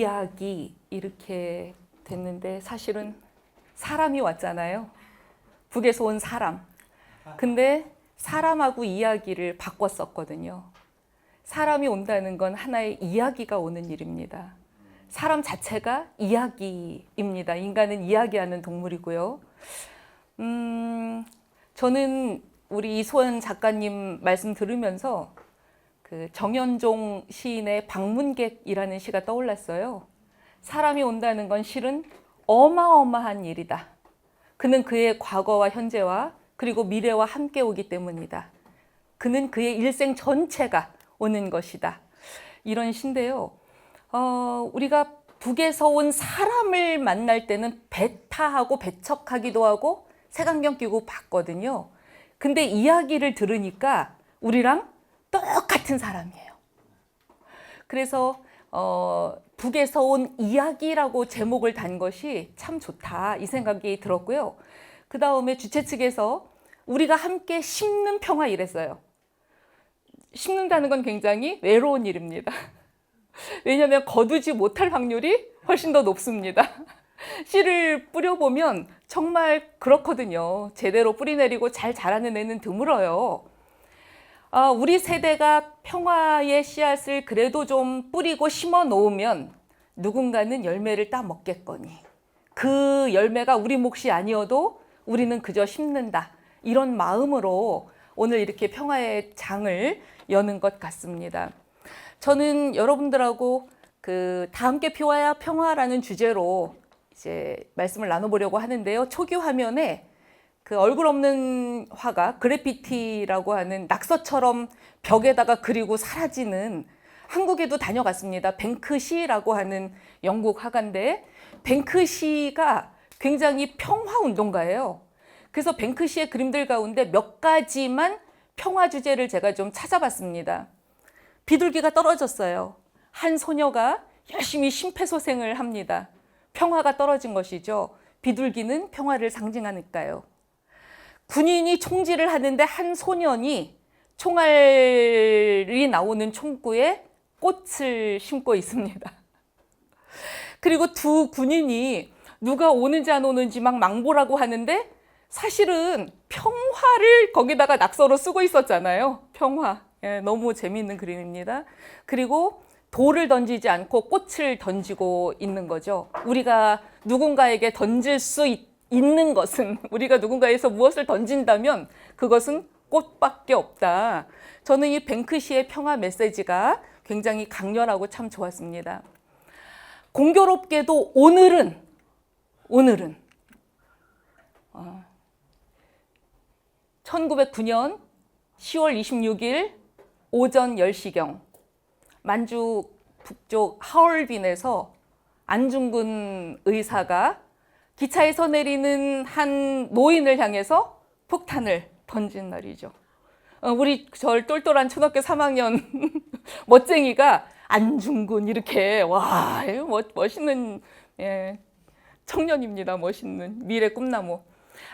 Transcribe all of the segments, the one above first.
이야기 이렇게 됐는데 사실은 사람이 왔잖아요. 북에서 온 사람. 근데 사람하고 이야기를 바꿨었거든요. 사람이 온다는 건 하나의 이야기가 오는 일입니다. 사람 자체가 이야기입니다. 인간은 이야기하는 동물이고요. 저는 우리 이소연 작가님 말씀 들으면서 그 정현종 시인의 방문객이라는 시가 떠올랐어요. 사람이 온다는 건 실은 어마어마한 일이다. 그는 그의 과거와 현재와 그리고 미래와 함께 오기 때문이다. 그는 그의 일생 전체가 오는 것이다. 이런 시인데요. 우리가 북에서 온 사람을 만날 때는 배타하고 배척하기도 하고 색안경 끼고 봤거든요. 근데 이야기를 들으니까 우리랑 똑같은 사람이에요. 그래서 북에서 온 이야기라고 제목을 단 것이 참 좋다 이 생각이 들었고요. 그 다음에 주최 측에서 우리가 함께 심는 평화 이랬어요. 심는다는 건 굉장히 외로운 일입니다. 왜냐하면 거두지 못할 확률이 훨씬 더 높습니다. 씨를 뿌려보면 정말 그렇거든요. 제대로 뿌리내리고 잘 자라는 애는 드물어요. 우리 세대가 평화의 씨앗을 그래도 좀 뿌리고 심어 놓으면 누군가는 열매를 따 먹겠거니 그 열매가 우리 몫이 아니어도 우리는 그저 심는다. 이런 마음으로 오늘 이렇게 평화의 장을 여는 것 같습니다. 저는 여러분들하고 그 다 함께 피워야 평화라는 주제로 이제 말씀을 나눠보려고 하는데요. 초기 화면에 그 얼굴 없는 화가 그래피티라고 하는 낙서처럼 벽에다가 그리고 사라지는 한국에도 다녀갔습니다. 뱅크시라고 하는 영국 화가인데 뱅크시가 굉장히 평화 운동가예요. 그래서 뱅크시의 그림들 가운데 몇 가지만 평화 주제를 제가 좀 찾아봤습니다. 비둘기가 떨어졌어요. 한 소녀가 열심히 심폐소생을 합니다. 평화가 떨어진 것이죠. 비둘기는 평화를 상징하니까요. 군인이 총질을 하는데 한 소년이 총알이 나오는 총구에 꽃을 심고 있습니다. 그리고 두 군인이 누가 오는지 안 오는지 막 망보라고 하는데 사실은 평화를 거기다가 낙서로 쓰고 있었잖아요. 평화. 너무 재미있는 그림입니다. 그리고 돌을 던지지 않고 꽃을 던지고 있는 거죠. 우리가 누군가에게 던질 수 있는 것은 우리가 누군가에서 무엇을 던진다면 그것은 꽃밖에 없다. 저는 이 뱅크시의 평화 메시지가 굉장히 강렬하고 참 좋았습니다. 공교롭게도 오늘은 1909년 10월 26일 오전 10시경 만주 북쪽 하얼빈에서 안중근 의사가 기차에서 내리는 한 노인을 향해서 폭탄을 던진 날이죠. 우리 저 똘똘한 초등학교 3학년 멋쟁이가 안중근 이렇게 와 멋있는 청년입니다. 멋있는 미래 꿈나무.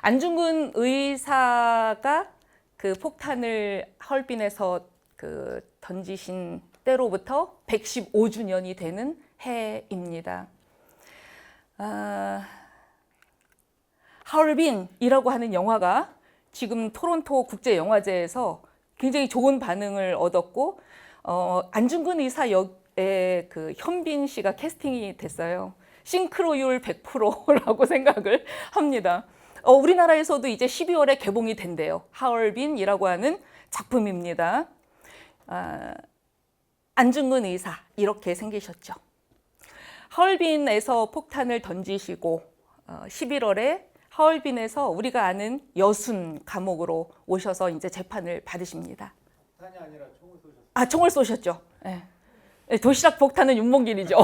안중근 의사가 그 폭탄을 하얼빈에서 그 던지신 때로부터 115주년이 되는 해입니다. 하얼빈이라고 하는 영화가 지금 토론토 국제영화제에서 굉장히 좋은 반응을 얻었고 안중근 의사 역에 그 현빈 씨가 캐스팅이 됐어요. 싱크로율 100%라고 생각을 합니다. 우리나라에서도 이제 12월에 개봉이 된대요. 하얼빈이라고 하는 작품입니다. 안중근 의사 이렇게 생기셨죠. 하얼빈에서 폭탄을 던지시고 11월에 하얼빈에서 우리가 아는 여순 감옥으로 오셔서 이제 재판을 받으십니다. 폭탄이 아니라 총을 쏘셨어요. 총을 쏘셨죠. 네. 도시락 폭탄은 윤몽길이죠.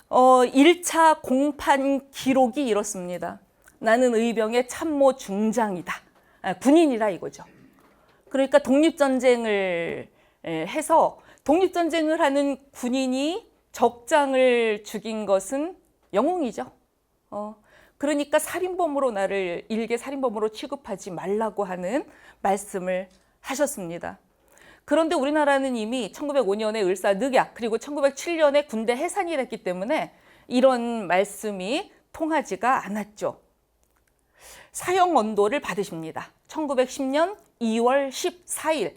1차 공판 기록이 이렇습니다. 나는 의병의 참모 중장이다. 군인이라 이거죠. 그러니까 독립전쟁을 해서 독립전쟁을 하는 군인이 적장을 죽인 것은 영웅이죠. 그러니까 살인범으로 나를 일개 살인범으로 취급하지 말라고 하는 말씀을 하셨습니다. 그런데 우리나라는 이미 1905년에 을사늑약 그리고 1907년에 군대 해산이 됐기 때문에 이런 말씀이 통하지가 않았죠. 사형 언도를 받으십니다. 1910년 2월 14일.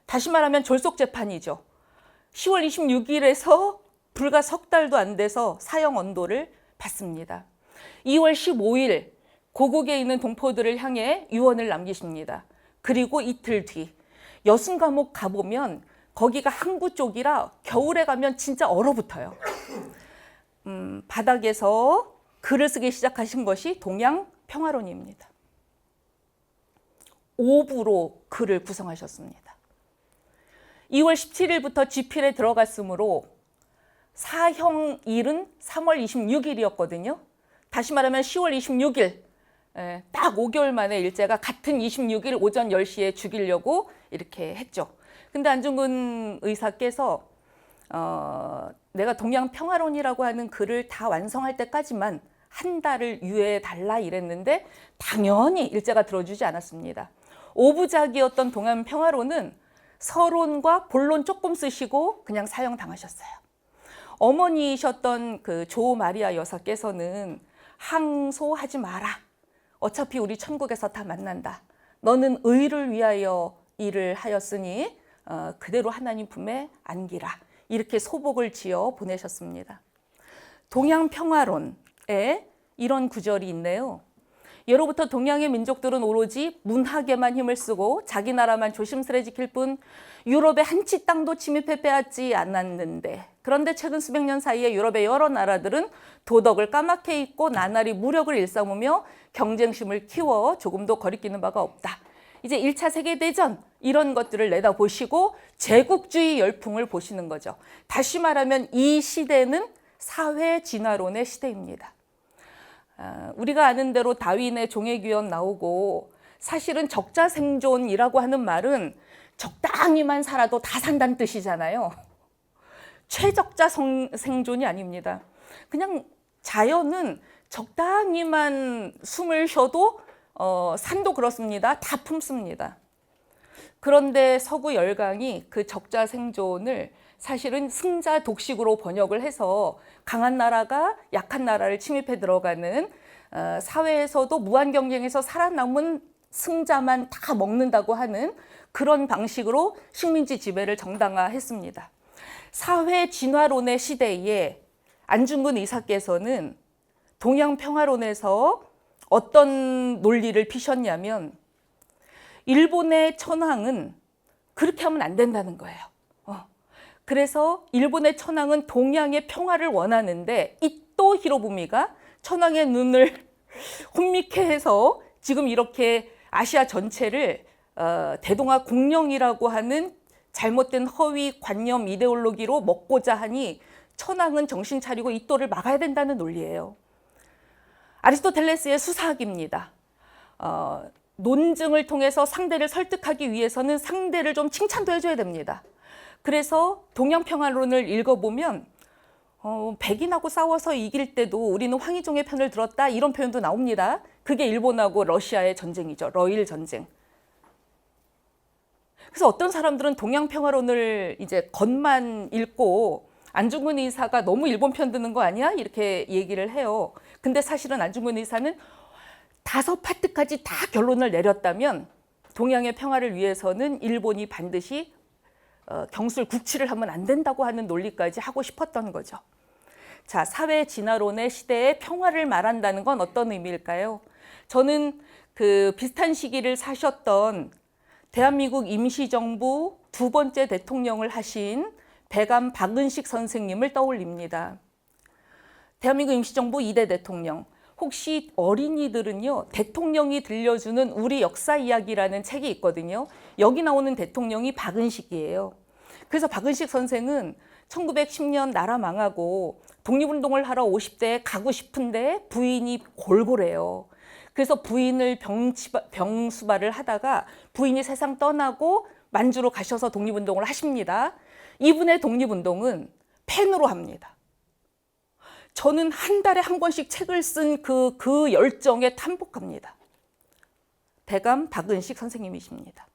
다시 말하면 졸속재판이죠. 10월 26일에서 불과 석 달도 안 돼서 사형 언도를 받습니다. 2월 15일 고국에 있는 동포들을 향해 유언을 남기십니다. 그리고 이틀 뒤 여순 감옥 가보면 거기가 항구 쪽이라 겨울에 가면 진짜 얼어붙어요. 바닥에서 글을 쓰기 시작하신 것이 동양평화론입니다. 오부로 글을 구성하셨습니다. 2월 17일부터 집필에 들어갔으므로 사형일은 3월 26일이었거든요. 다시 말하면 10월 26일, 딱 5개월 만에 일제가 같은 26일 오전 10시에 죽이려고 이렇게 했죠. 근데 안중근 의사께서 내가 동양평화론이라고 하는 글을 다 완성할 때까지만 한 달을 유예해 달라 이랬는데 당연히 일제가 들어주지 않았습니다. 5부작이었던 동양평화론은 서론과 본론 조금 쓰시고 그냥 사형당하셨어요. 어머니이셨던 그 조 마리아 여사께서는 항소하지 마라. 어차피 우리 천국에서 다 만난다. 너는 의를 위하여 일을 하였으니 그대로 하나님 품에 안기라. 이렇게 소복을 지어 보내셨습니다. 동양평화론에 이런 구절이 있네요. 예로부터 동양의 민족들은 오로지 문학에만 힘을 쓰고 자기 나라만 조심스레 지킬 뿐 유럽의 한 치 땅도 침입해 빼앗지 않았는데, 그런데 최근 수백 년 사이에 유럽의 여러 나라들은 도덕을 까맣게 잊고 나날이 무력을 일삼으며 경쟁심을 키워 조금도 거리끼는 바가 없다. 이제 1차 세계대전 이런 것들을 내다보시고 제국주의 열풍을 보시는 거죠. 다시 말하면 이 시대는 사회 진화론의 시대입니다. 우리가 아는 대로 다윈의 종의규현 나오고, 사실은 적자생존이라고 하는 말은 적당히만 살아도 다 산다는 뜻이잖아요. 최적자 생존이 아닙니다. 그냥 자연은 적당히만 숨을 쉬어도 산도 그렇습니다. 다 품습니다. 그런데 서구 열강이 그 적자 생존을 사실은 승자 독식으로 번역을 해서 강한 나라가 약한 나라를 침입해 들어가는, 사회에서도 무한 경쟁에서 살아남은 승자만 다 먹는다고 하는 그런 방식으로 식민지 지배를 정당화했습니다. 사회 진화론의 시대에 안중근 의사께서는 동양평화론에서 어떤 논리를 피셨냐면, 일본의 천황은 그렇게 하면 안 된다는 거예요. 그래서 일본의 천황은 동양의 평화를 원하는데, 이토 히로부미가 천황의 눈을 혼미케 해서 지금 이렇게 아시아 전체를 대동아 공령이라고 하는 잘못된 허위 관념 이데올로기로 먹고자 하니 천황은 정신 차리고 이토를 막아야 된다는 논리예요. 아리스토텔레스의 수사학입니다. 논증을 통해서 상대를 설득하기 위해서는 상대를 좀 칭찬도 해줘야 됩니다. 그래서 동양평화론을 읽어보면 백인하고 싸워서 이길 때도 우리는 황희종의 편을 들었다, 이런 표현도 나옵니다. 그게 일본하고 러시아의 전쟁이죠. 러일 전쟁. 그래서 어떤 사람들은 동양평화론을 이제 겉만 읽고 안중근 의사가 너무 일본 편 드는 거 아니야? 이렇게 얘기를 해요. 근데 사실은 안중근 의사는 5파트까지 다 결론을 내렸다면 동양의 평화를 위해서는 일본이 반드시 경술 국치를 하면 안 된다고 하는 논리까지 하고 싶었던 거죠. 자, 사회 진화론의 시대에 평화를 말한다는 건 어떤 의미일까요? 저는 그 비슷한 시기를 사셨던 대한민국 임시정부 2번째 대통령을 하신 배감 박은식 선생님을 떠올립니다. 대한민국 임시정부 2대 대통령. 혹시 어린이들은요, 대통령이 들려주는 우리 역사 이야기라는 책이 있거든요. 여기 나오는 대통령이 박은식이에요. 그래서 박은식 선생은 1910년 나라 망하고 독립운동을 하러 50대에 가고 싶은데 부인이 골골해요. 그래서 부인을 병수발을 하다가 부인이 세상 떠나고 만주로 가셔서 독립운동을 하십니다. 이분의 독립운동은 펜으로 합니다. 저는 한 달에 한 권씩 책을 쓴 그 열정에 탐복합니다. 대감 박은식 선생님이십니다.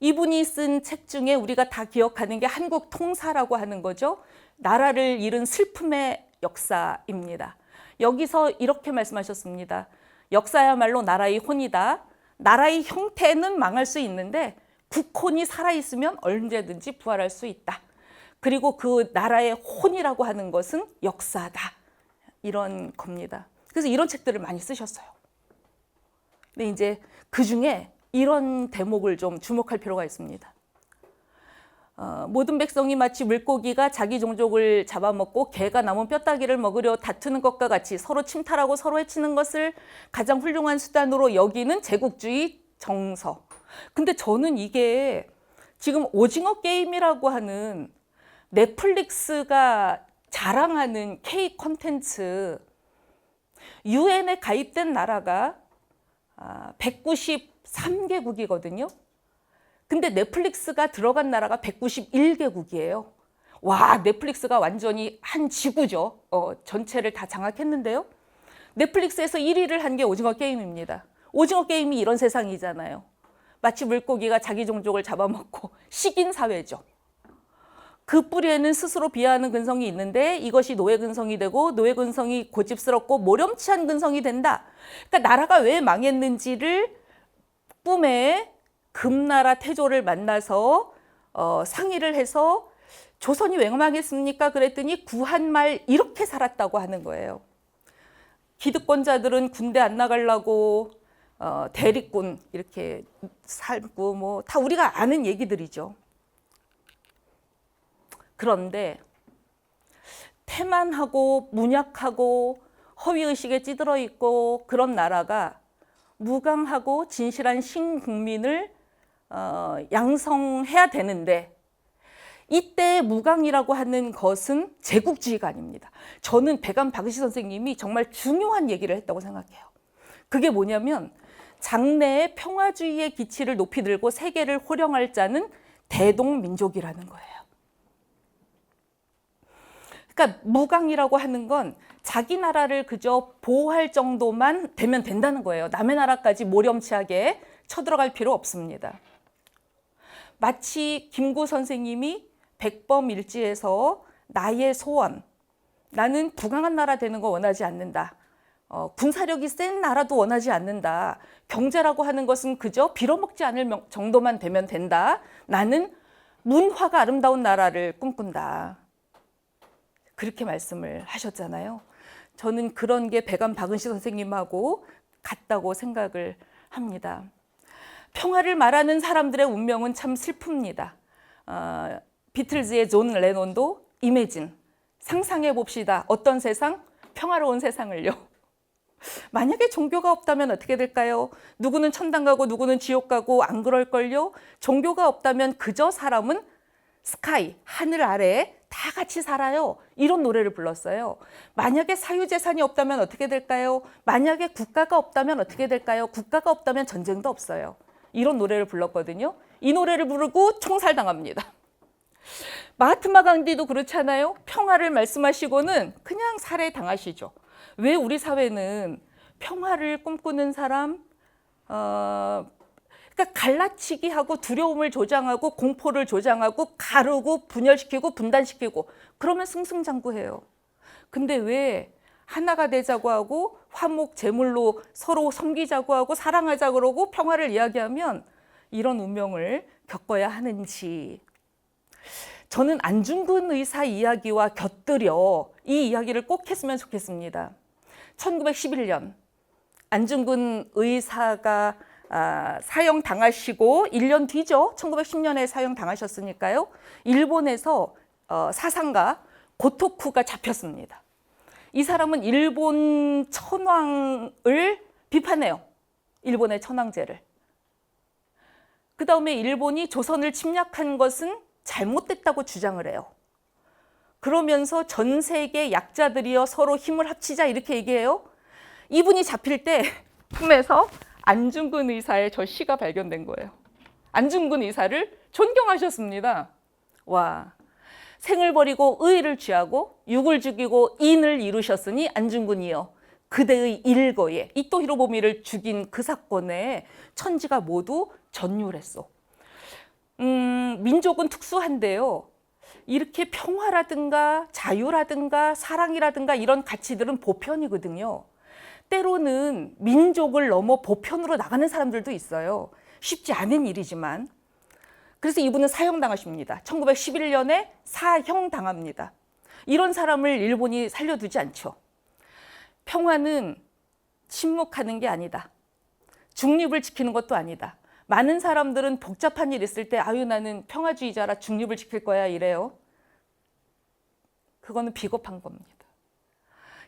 이분이 쓴 책 중에 우리가 다 기억하는 게 한국 통사라고 하는 거죠. 나라를 잃은 슬픔의 역사입니다. 여기서 이렇게 말씀하셨습니다. 역사야말로 나라의 혼이다. 나라의 형태는 망할 수 있는데 국혼이 살아있으면 언제든지 부활할 수 있다. 그리고 그 나라의 혼이라고 하는 것은 역사다. 이런 겁니다. 그래서 이런 책들을 많이 쓰셨어요. 근데 이제 그 중에 이런 대목을 좀 주목할 필요가 있습니다. 모든 백성이 마치 물고기가 자기 종족을 잡아먹고 개가 남은 뼈다귀를 먹으려 다투는 것과 같이 서로 침탈하고 서로 해치는 것을 가장 훌륭한 수단으로 여기는 제국주의 정서. 근데 저는 이게 지금 오징어 게임이라고 하는 넷플릭스가 자랑하는 K 콘텐츠, UN에 가입된 나라가 193개국이거든요. 근데 넷플릭스가 들어간 나라가 191개국이에요. 와, 넷플릭스가 완전히 한 지구죠. 전체를 다 장악했는데요. 넷플릭스에서 1위를 한 게 오징어 게임입니다. 오징어 게임이 이런 세상이잖아요. 마치 물고기가 자기 종족을 잡아먹고 식인 사회죠. 그 뿌리에는 스스로 비하하는 근성이 있는데 이것이 노예 근성이 되고 노예 근성이 고집스럽고 모렴치한 근성이 된다. 그러니까 나라가 왜 망했는지를 꿈에 금나라 태조를 만나서 상의를 해서 조선이 왜 망했습니까? 그랬더니 구한말 이렇게 살았다고 하는 거예요. 기득권자들은 군대 안 나가려고 대리꾼 이렇게 살고 뭐 다 우리가 아는 얘기들이죠. 그런데 태만하고 문약하고 허위의식에 찌들어 있고 그런 나라가 무강하고 진실한 신국민을 양성해야 되는데 이때 무강이라고 하는 것은 제국주의가 아닙니다. 저는 배감 박으시 선생님이 정말 중요한 얘기를 했다고 생각해요. 그게 뭐냐면 장래의 평화주의의 기치를 높이 들고 세계를 호령할 자는 대동민족이라는 거예요. 그러니까 무강이라고 하는 건 자기 나라를 그저 보호할 정도만 되면 된다는 거예요. 남의 나라까지 모렴치하게 쳐들어갈 필요 없습니다. 마치 김구 선생님이 백범일지에서 나의 소원, 나는 부강한 나라 되는 거 원하지 않는다. 군사력이 센 나라도 원하지 않는다. 경제라고 하는 것은 그저 빌어먹지 않을 정도만 되면 된다. 나는 문화가 아름다운 나라를 꿈꾼다. 그렇게 말씀을 하셨잖아요. 저는 그런 게 배감 박은시 선생님하고 같다고 생각을 합니다. 평화를 말하는 사람들의 운명은 참 슬픕니다. 비틀즈의 존 레논도 이매진, 상상해 봅시다. 어떤 세상? 평화로운 세상을요. 만약에 종교가 없다면 어떻게 될까요? 누구는 천당 가고 누구는 지옥 가고 안 그럴걸요? 종교가 없다면 그저 사람은 스카이, 하늘 아래에 다 같이 살아요. 이런 노래를 불렀어요. 만약에 사유재산이 없다면 어떻게 될까요? 만약에 국가가 없다면 어떻게 될까요? 국가가 없다면 전쟁도 없어요. 이런 노래를 불렀거든요. 이 노래를 부르고 총살당합니다. 마하트마 간디도 그렇잖아요. 평화를 말씀하시고는 그냥 살해당하시죠. 왜 우리 사회는 평화를 꿈꾸는 사람, 그러니까 갈라치기하고 두려움을 조장하고 공포를 조장하고 가르고 분열시키고 분단시키고 그러면 승승장구해요. 근데 왜 하나가 되자고 하고 화목 제물로 서로 섬기자고 하고 사랑하자 그러고 평화를 이야기하면 이런 운명을 겪어야 하는지. 저는 안중근 의사 이야기와 곁들여 이 이야기를 꼭 했으면 좋겠습니다. 1911년 안중근 의사가 사형당하시고 1년 뒤죠. 1910년에 사형당하셨으니까요. 일본에서 사상가 고토쿠가 잡혔습니다. 이 사람은 일본 천황을 비판해요. 일본의 천황제를. 그 다음에 일본이 조선을 침략한 것은 잘못됐다고 주장을 해요. 그러면서 전 세계 약자들이여 서로 힘을 합치자 이렇게 얘기해요. 이분이 잡힐 때 꿈에서 안중근 의사의 저 시가 발견된 거예요. 안중근 의사를 존경하셨습니다. 와, 생을 버리고 의를 취하고 육을 죽이고 인을 이루셨으니 안중근이여 그대의 일거에 이토 히로부미를 죽인 그 사건에 천지가 모두 전율했소. 민족은 특수한데요. 이렇게 평화라든가 자유라든가 사랑이라든가 이런 가치들은 보편이거든요. 때로는 민족을 넘어 보편으로 나가는 사람들도 있어요. 쉽지 않은 일이지만. 그래서 이분은 사형당하십니다. 1911년에 사형당합니다. 이런 사람을 일본이 살려두지 않죠. 평화는 침묵하는 게 아니다. 중립을 지키는 것도 아니다. 많은 사람들은 복잡한 일 있을 때 아유 나는 평화주의자라 중립을 지킬 거야 이래요. 그거는 비겁한 겁니다.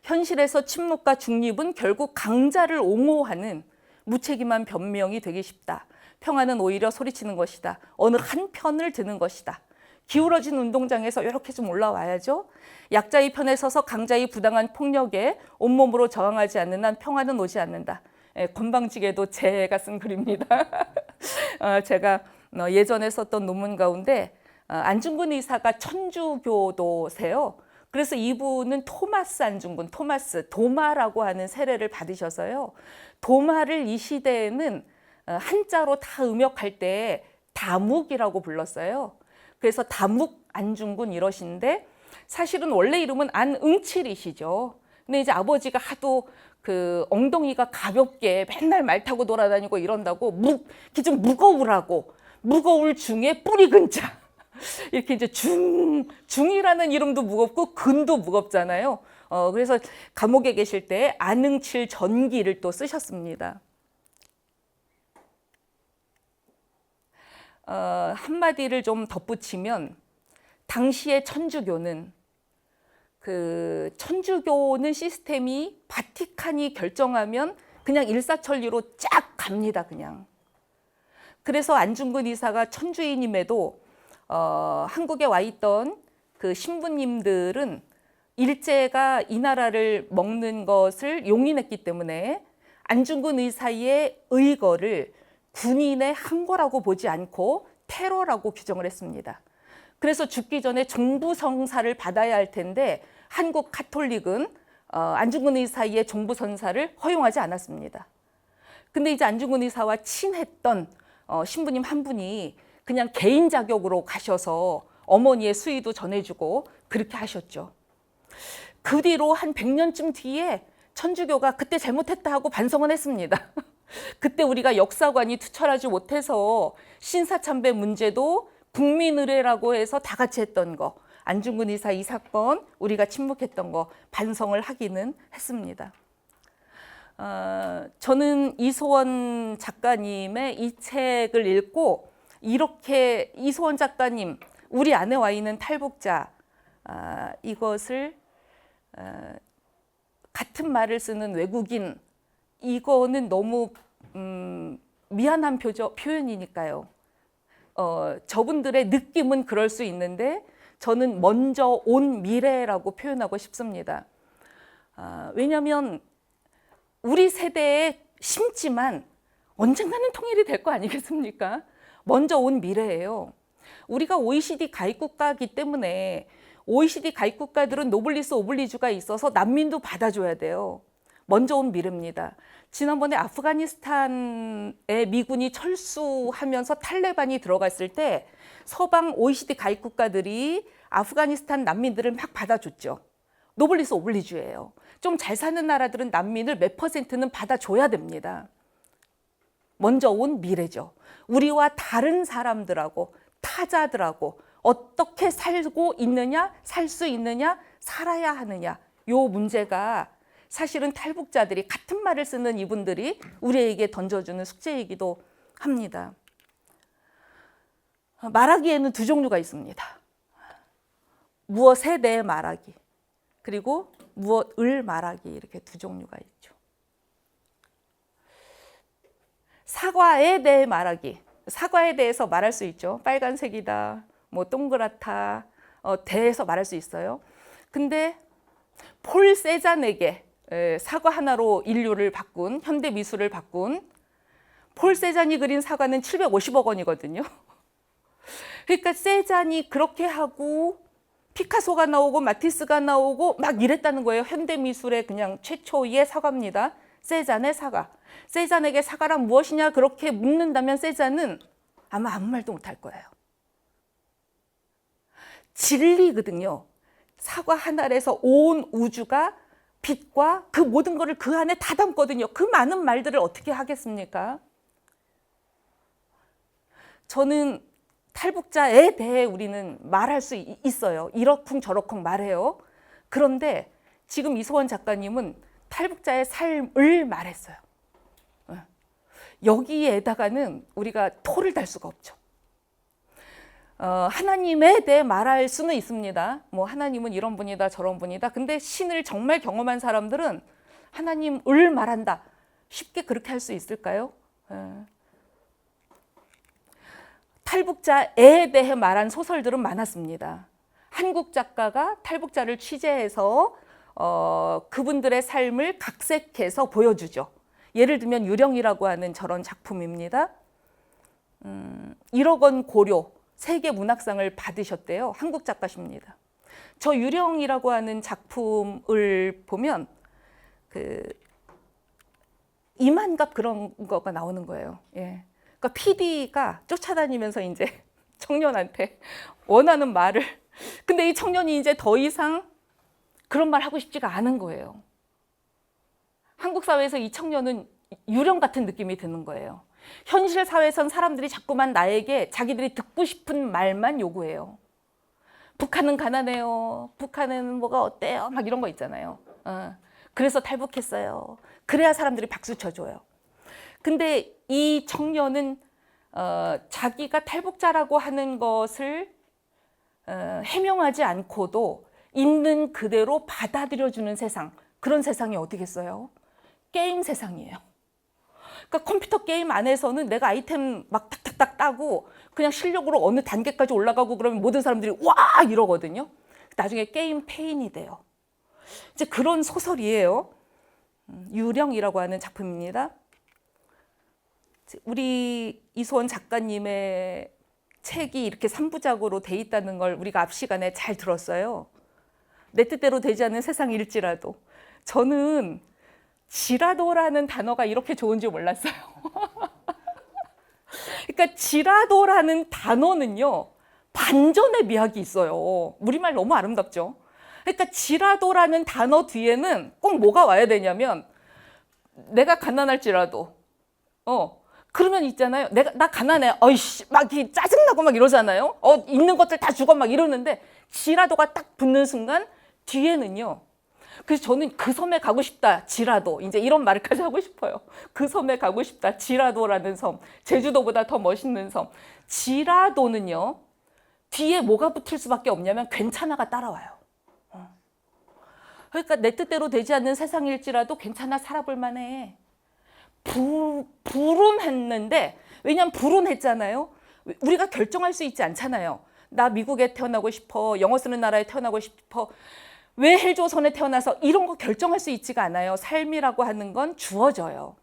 현실에서 침묵과 중립은 결국 강자를 옹호하는 무책임한 변명이 되기 쉽다. 평화는 오히려 소리치는 것이다. 어느 한 편을 드는 것이다. 기울어진 운동장에서 이렇게 좀 올라와야죠. 약자의 편에 서서 강자의 부당한 폭력에 온몸으로 저항하지 않는 한 평화는 오지 않는다. 건방지게도 제가 쓴 글입니다. 제가 예전에 썼던 논문 가운데 안중근 의사가 천주교도세요. 그래서 이분은 토마스 안중근, 토마스, 도마라고 하는 세례를 받으셔서요. 도마를 이 시대에는 한자로 다 음역할 때 다묵이라고 불렀어요. 그래서 다묵 안중근 이러신데 사실은 원래 이름은 안응칠이시죠. 근데 이제 아버지가 하도 그 엉덩이가 가볍게 맨날 말 타고 돌아다니고 이런다고 이렇게 좀 무거우라고 무거울 중에 뿌리 근자 이렇게 이제 중이라는 이름도 무겁고 근도 무겁잖아요. 그래서 감옥에 계실 때 안응칠 전기를 또 쓰셨습니다. 한마디를 좀 덧붙이면 당시의 천주교는 천주교는 시스템이 바티칸이 결정하면 그냥 일사천리로 쫙 갑니다. 그냥. 그래서 안중근 의사가 천주인임에도 한국에 와 있던 그 신부님들은 일제가 이 나라를 먹는 것을 용인했기 때문에 안중근 의사의 의거를 군인의 항거라고 보지 않고 테러라고 규정을 했습니다. 그래서 죽기 전에 종부성사를 받아야 할 텐데 한국 카톨릭은 안중근 의사의 종부선사를 허용하지 않았습니다. 근데 이제 안중근 의사와 친했던 신부님 한 분이 그냥 개인 자격으로 가셔서 어머니의 수의도 전해주고 그렇게 하셨죠. 그 뒤로 한 100년쯤 뒤에 천주교가 그때 잘못했다 하고 반성은 했습니다. 그때 우리가 역사관이 투철하지 못해서 신사참배 문제도 국민의례라고 해서 다 같이 했던 거, 안중근 의사 이 사건 우리가 침묵했던 거 반성을 하기는 했습니다. 저는 이소원 작가님의 이 책을 읽고 이렇게 이소원 작가님, 우리 안에 와 있는 탈북자, 이것을 같은 말을 쓰는 외국인, 이거는 너무 미안한 표현이니까요. 저분들의 느낌은 그럴 수 있는데 저는 먼저 온 미래라고 표현하고 싶습니다. 왜냐하면 우리 세대에 심지만 언젠가는 통일이 될 거 아니겠습니까? 먼저 온 미래예요. 우리가 OECD 가입국가이기 때문에 OECD 가입국가들은 노블리스 오블리주가 있어서 난민도 받아줘야 돼요. 먼저 온 미래입니다. 지난번에 아프가니스탄에 미군이 철수하면서 탈레반이 들어갔을 때 서방 OECD 가입 국가들이 아프가니스탄 난민들을 막 받아줬죠. 노블리스 오블리주예요. 좀 잘 사는 나라들은 난민을 몇 %는 받아줘야 됩니다. 먼저 온 미래죠. 우리와 다른 사람들하고 타자들하고 어떻게 살고 있느냐, 살 수 있느냐, 살아야 하느냐, 요 문제가 사실은 탈북자들이 같은 말을 쓰는 이분들이 우리에게 던져주는 숙제이기도 합니다. 말하기에는 두 종류가 있습니다. 무엇에 대해 말하기, 그리고 무엇을 말하기, 이렇게 두 종류가 있죠. 사과에 대해 말하기, 사과에 대해서 말할 수 있죠. 빨간색이다, 뭐 동그랗다, 대해서 말할 수 있어요. 근데 폴 세잔에게 사과 하나로 인류를 바꾼, 현대 미술을 바꾼 폴 세잔이 그린 사과는 750억 원이거든요. 그러니까 세잔이 그렇게 하고 피카소가 나오고 마티스가 나오고 막 이랬다는 거예요. 현대 미술의 그냥 최초의 사과입니다. 세잔의 사과. 세잔에게 사과란 무엇이냐 그렇게 묻는다면 세잔은 아마 아무 말도 못할 거예요. 진리거든요. 사과 한 알에서 온 우주가 빛과 그 모든 것을 그 안에 다 담거든요. 그 많은 말들을 어떻게 하겠습니까? 저는 탈북자에 대해 우리는 말할 수 있어요. 이러쿵저러쿵 말해요. 그런데 지금 이소원 작가님은 탈북자의 삶을 말했어요. 여기에다가는 우리가 토를 달 수가 없죠. 하나님에 대해 말할 수는 있습니다. 뭐 하나님은 이런 분이다 저런 분이다. 근데 신을 정말 경험한 사람들은 하나님을 말한다. 쉽게 그렇게 할 수 있을까요? 탈북자에 대해 말한 소설들은 많았습니다. 한국 작가가 탈북자를 취재해서 그분들의 삶을 각색해서 보여주죠. 예를 들면 유령이라고 하는 저런 작품입니다. 1억 원 고료 세계 문학상을 받으셨대요. 한국 작가십니다. 저 유령이라고 하는 작품을 보면 그 이만갑 그런 거가 나오는 거예요. 예. 그러니까 PD가 쫓아다니면서 이제 청년한테 원하는 말을, 근데 이 청년이 이제 더 이상 그런 말 하고 싶지가 않은 거예요. 한국 사회에서 이 청년은 유령 같은 느낌이 드는 거예요. 현실 사회에선 사람들이 자꾸만 나에게 자기들이 듣고 싶은 말만 요구해요. 북한은 가난해요. 북한은 뭐가 어때요? 막 이런 거 있잖아요. 그래서 탈북했어요. 그래야 사람들이 박수 쳐줘요. 근데 이 청년은 자기가 탈북자라고 하는 것을 해명하지 않고도 있는 그대로 받아들여주는 세상, 그런 세상이 어디겠어요? 게임 세상이에요. 그러니까 컴퓨터 게임 안에서는 내가 아이템 막 탁탁탁 따고 그냥 실력으로 어느 단계까지 올라가고 그러면 모든 사람들이 와 이러거든요. 나중에 게임 페인이 돼요. 이제 그런 소설이에요. 유령이라고 하는 작품입니다. 우리 이소원 작가님의 책이 이렇게 3부작으로 돼 있다는 걸 우리가 앞 시간에 잘 들었어요. 내 뜻대로 되지 않는 세상일지라도. 저는 지라도라는 단어가 이렇게 좋은 줄 몰랐어요. 그러니까 지라도라는 단어는요, 반전의 미학이 있어요. 우리말 너무 아름답죠? 그러니까 지라도라는 단어 뒤에는 꼭 뭐가 와야 되냐면, 내가 가난할지라도, 그러면 있잖아요. 나 가난해. 어이씨, 막 짜증나고 막 이러잖아요. 있는 것들 다 주고 막 이러는데, 지라도가 딱 붙는 순간, 뒤에는요, 그래서 저는 그 섬에 가고 싶다, 지라도. 이제 이런 말까지 하고 싶어요. 그 섬에 가고 싶다, 지라도라는 섬. 제주도보다 더 멋있는 섬. 지라도는요, 뒤에 뭐가 붙을 수밖에 없냐면 괜찮아가 따라와요. 그러니까 내 뜻대로 되지 않는 세상일지라도 괜찮아, 살아볼 만해. 불운했는데, 왜냐면 불운했잖아요. 우리가 결정할 수 있지 않잖아요. 나 미국에 태어나고 싶어, 영어 쓰는 나라에 태어나고 싶어, 왜 헬조선에 태어나서 이런 거 결정할 수 있지가 않아요. 삶이라고 하는 건 주어져요.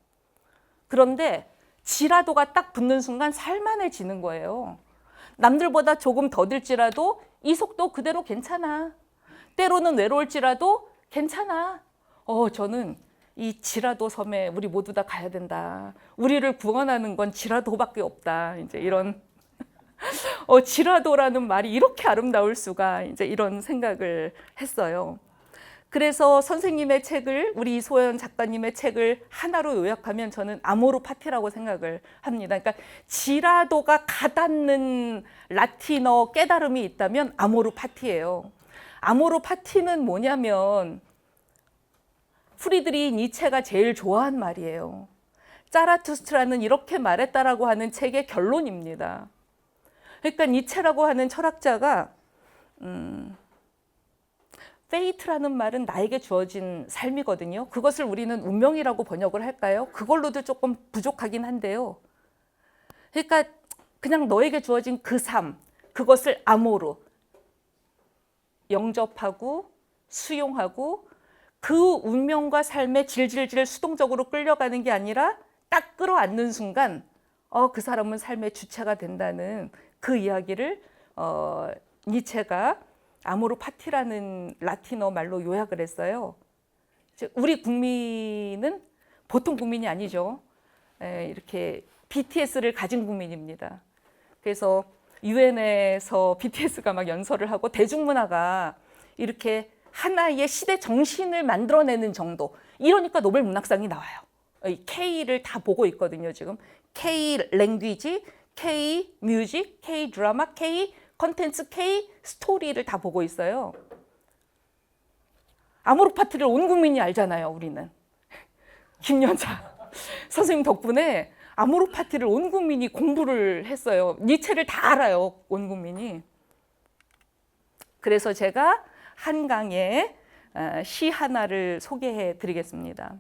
그런데 지라도가 딱 붙는 순간 살만해지는 거예요. 남들보다 조금 더딜지라도 이 속도 그대로 괜찮아. 때로는 외로울지라도 괜찮아. 저는 이 지라도 섬에 우리 모두 다 가야 된다. 우리를 구원하는 건 지라도밖에 없다. 이제 이런 지라도라는 말이 이렇게 아름다울 수가, 이제 이런 생각을 했어요. 그래서 선생님의 책을, 우리 이소연 작가님의 책을 하나로 요약하면 저는 아모르 파티라고 생각을 합니다. 그러니까 지라도가 가닿는 라틴어 깨달음이 있다면 아모르 파티예요. 아모르 파티는 뭐냐면 프리드리히 니체가 제일 좋아한 말이에요. 자라투스트라는 이렇게 말했다라고 하는 책의 결론입니다. 그러니까 니체라고 하는 철학자가 페이트라는 말은 나에게 주어진 삶이거든요. 그것을 우리는 운명이라고 번역을 할까요? 그걸로도 조금 부족하긴 한데요. 그러니까 그냥 너에게 주어진 그 삶, 그것을 아모르, 영접하고 수용하고 그 운명과 삶에 질질질 수동적으로 끌려가는 게 아니라 딱 끌어안는 순간 그 사람은 삶의 주체가 된다는 그 이야기를 니체가 아모르 파티라는 라틴어 말로 요약을 했어요. 우리 국민은 보통 국민이 아니죠. 이렇게 BTS를 가진 국민입니다. 그래서 유엔에서 BTS가 막 연설을 하고 대중문화가 이렇게 하나의 시대 정신을 만들어내는 정도. 이러니까 노벨 문학상이 나와요. K를 다 보고 있거든요, 지금. K 랭귀지, K 뮤직, K 드라마, K 컨텐츠, K 스토리를 다 보고 있어요. 아모르 파티를 온 국민이 알잖아요, 우리는. 김연자 선생님 덕분에 아모르 파티를 온 국민이 공부를 했어요. 니체를 다 알아요, 온 국민이. 그래서 제가 한강의 시 하나를 소개해 드리겠습니다.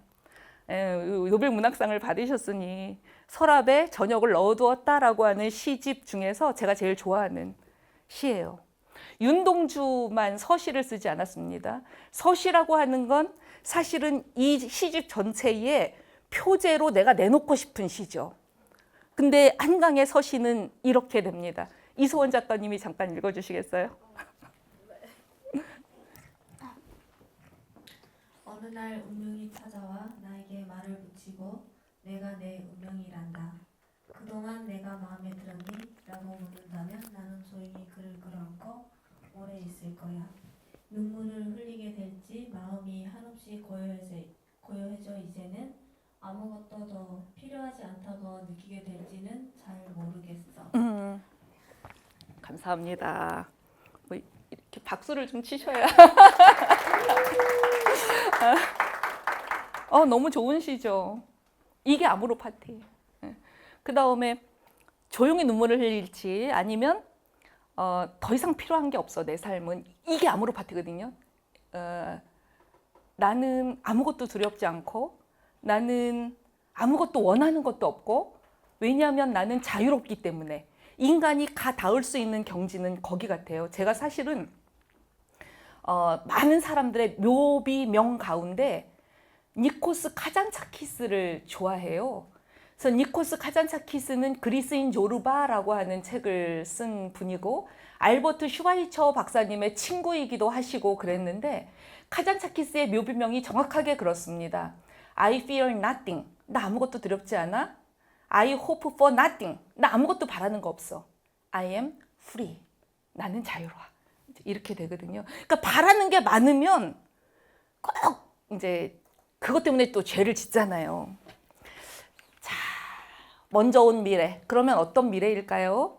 노벨 문학상을 받으셨으니 서랍에 저녁을 넣어두었다라고 하는 시집 중에서 제가 제일 좋아하는 시예요. 윤동주만 서시를 쓰지 않았습니다. 서시라고 하는 건 사실은 이 시집 전체에 표제로 내가 내놓고 싶은 시죠. 근데 한강의 서시는 이렇게 됩니다. 이소원 작가님이 잠깐 읽어주시겠어요? 어느 날 운명이 찾아와 나에게 말을 붙이고 내가 내 운명이란다. 그동안 내가 마음에 들었니? 라고 묻는다면 나는 조용히 그를 끌어안고 오래 있을 거야. 눈물을 흘리게 될지 마음이 한없이 고요해져 이제는 아무것도 더 필요하지 않다고 느끼게 될지는 잘 모르겠어. 감사합니다. 뭐 이렇게 박수를 좀 치셔야. 너무 좋은 시죠. 이게 아모르 파티. 그 다음에 조용히 눈물을 흘릴지 아니면 더 이상 필요한 게 없어 내 삶은. 이게 아모르 파티거든요. 나는 아무것도 두렵지 않고 나는 아무것도 원하는 것도 없고 왜냐하면 나는 자유롭기 때문에. 인간이 가 닿을 수 있는 경지는 거기 같아요. 제가 사실은 많은 사람들의 묘비명 가운데 니코스 카잔차키스를 좋아해요. 그래서 니코스 카잔차키스는 그리스인 조르바라고 하는 책을 쓴 분이고 알버트 슈바이처 박사님의 친구이기도 하시고 그랬는데 카잔차키스의 묘비명이 정확하게 그렇습니다. I fear nothing. 나 아무것도 두렵지 않아. I hope for nothing. 나 아무것도 바라는 거 없어. I am free. 나는 자유로워. 이렇게 되거든요. 그러니까 바라는 게 많으면 꼭 이제 그것 때문에 또 죄를 짓잖아요. 자, 먼저 온 미래. 그러면 어떤 미래일까요?